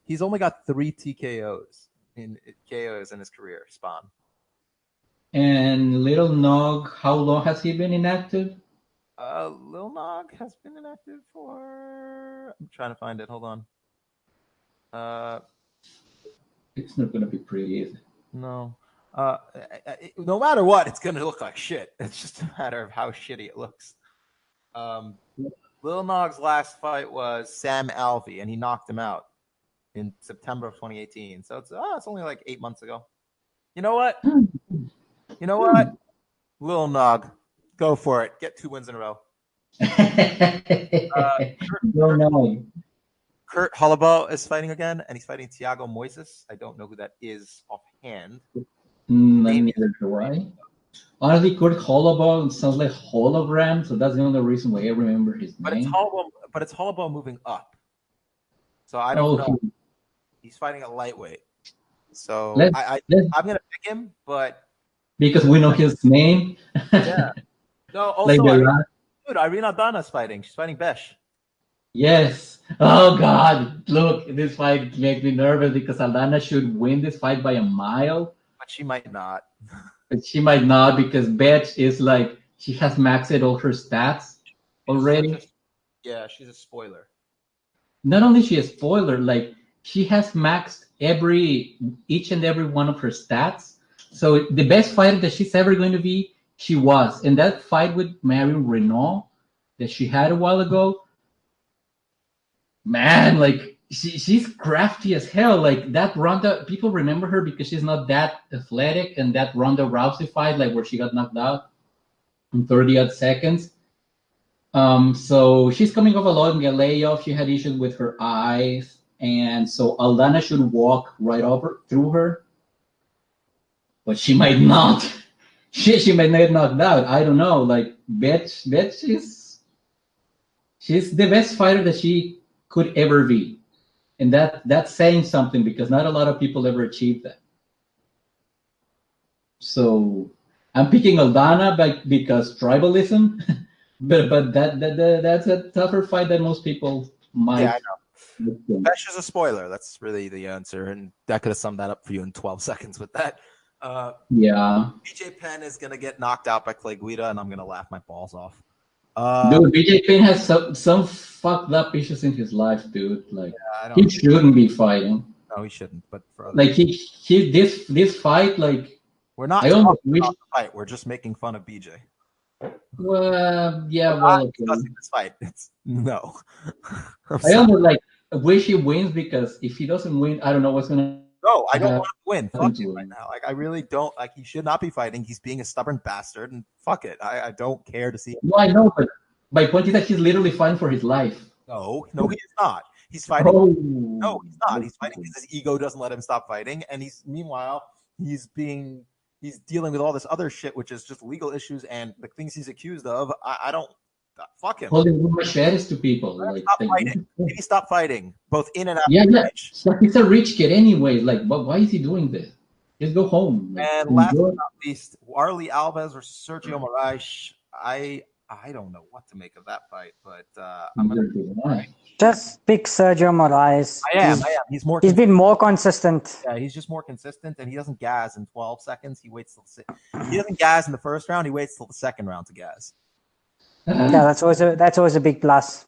He's only got 3 TKOs in his career. Spawn. And Little Nog, how long has he been inactive? Lil Nog has been inactive for. I'm trying to find it. Hold on. It's not gonna be pretty easy. No. No matter what, it's gonna look like shit. It's just a matter of how shitty it looks. Lil Nog's last fight was Sam Alvey, and he knocked him out in September of 2018. So it's only like 8 months ago. You know what? Lil Nog, go for it. Get 2 wins in a row. Kurt Holloway is fighting again, and he's fighting Thiago Moises. I don't know who that is offhand. Neither do I. Honestly, Kurt Holloway sounds like hologram, so that's the only reason why I remember his name. But it's Holloway moving up. So I don't know. He's fighting a lightweight. So I'm gonna pick him, but because we know his name. Yeah. No, also Irene Aldana's fighting. She's fighting Besh. Yes. Oh God! Look, this fight makes me nervous because Aldana should win this fight by a mile. But she might not. But she might not because Betch is like she has maxed all her stats already. She's a spoiler. Not only she a spoiler, like she has maxed each and every one of her stats. So the best fighter that she's ever going to be, she was. And that fight with Marion Renault that she had a while ago, man, like she's crafty as hell. Like that Ronda, people remember her because she's not that athletic, and that Ronda Rousey fight, like where she got knocked out in 30-odd seconds. So she's coming off a long layoff. She had issues with her eyes, and so Aldana should walk right through her. But she might not. She might not get knocked out. I don't know. Like Betch she's the best fighter that she could ever be. And that's saying something because not a lot of people ever achieve that. So I'm picking Aldana because tribalism, but that's a tougher fight than most people might. Yeah, I know. Besh is a spoiler. That's really the answer, and that could have summed that up for you in 12 seconds with that. Yeah. BJ Penn is gonna get knocked out by Clay Guida, and I'm gonna laugh my balls off. Dude, BJ Penn has some fucked up issues in his life, dude. Like he shouldn't be fighting. No, he shouldn't. But for like this fight, like we're not talking about the fight. We're just making fun of BJ. Well, yeah, well, this fight. No. I almost like wish he wins because if he doesn't win, I don't know what's gonna. No, I don't want to win. Fuck you right now. Like I really don't. Like he should not be fighting. He's being a stubborn bastard, and fuck it. I don't care to see him. No, I know, but my point is that he's literally fighting for his life. No, he is not. He's fighting. Oh. No, he's not. He's fighting because his ego doesn't let him stop fighting, and he's dealing with all this other shit, which is just legal issues and the things he's accused of. I don't. Fuck him. Holding machetes to people. Maybe stop fighting, both in and out. Yeah. So he's a rich kid anyway. Like, but why is he doing this? Just go home. Like, and last but not least, Warley Alves versus Sergio Moraes. I don't know what to make of that fight, but I'm gonna just pick Sergio Moraes. I am. He's been more consistent. Yeah, he's just more consistent, and he doesn't gas in 12 seconds. He waits till he doesn't gas in the first round. He waits till the second round to gas. Yeah, that's always a big plus.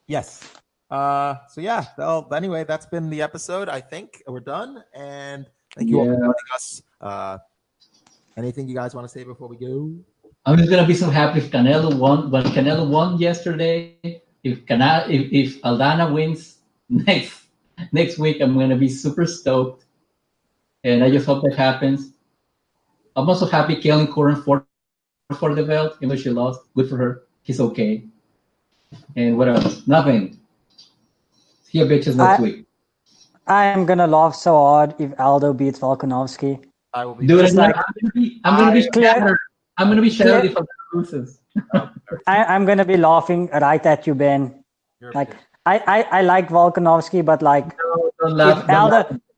Yes. So yeah. Well, anyway, that's been the episode. I think we're done, and thank you all for joining us. Anything you guys want to say before we go? I'm just gonna be so happy if Canelo won. When Canelo won yesterday, if Aldana wins next week, I'm gonna be super stoked, and I just hope that happens. I'm also happy Kailin Curran fought for the belt, even though she lost. Good for her. He's okay. And what else? Nothing. See you bitches next week. I am gonna laugh so hard if Aldo beats Volkanovski. I will be. Dude, I'm gonna be shattered. I'm gonna be shattered if Aldana loses. I'm gonna be laughing right at you, Ben. Like I like Volkanovski, but like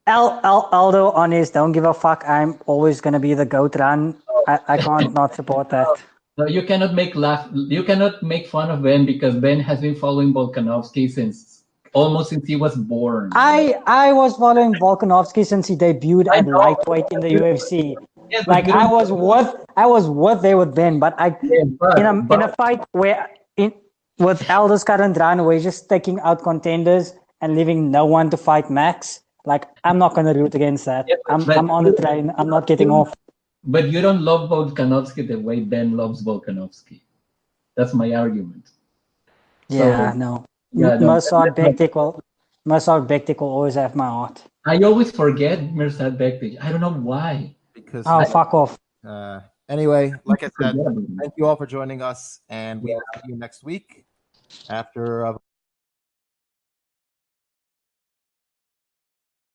Aldo on his don't give a fuck. I'm always gonna be the GOAT run. I can't not support that. No, you cannot make fun of Ben because Ben has been following Volkanovski since he was born. I was following Volkanovski since he debuted at lightweight in the UFC. Yes, like I was worth there with Ben, but in a fight with Aldo's current run, we're just taking out contenders and leaving no one to fight Max. Like I'm not gonna root against that. Yeah, I'm on the train. I'm not getting off. But you don't love Volkanovski the way Ben loves Volkanovski. That's my argument. Yeah, no. Mirsad Bektik will always have my heart. I always forget Mirsad Bektik. I don't know why. Because fuck off. Anyway, like I said, thank you all for joining us, and we'll see you next week after.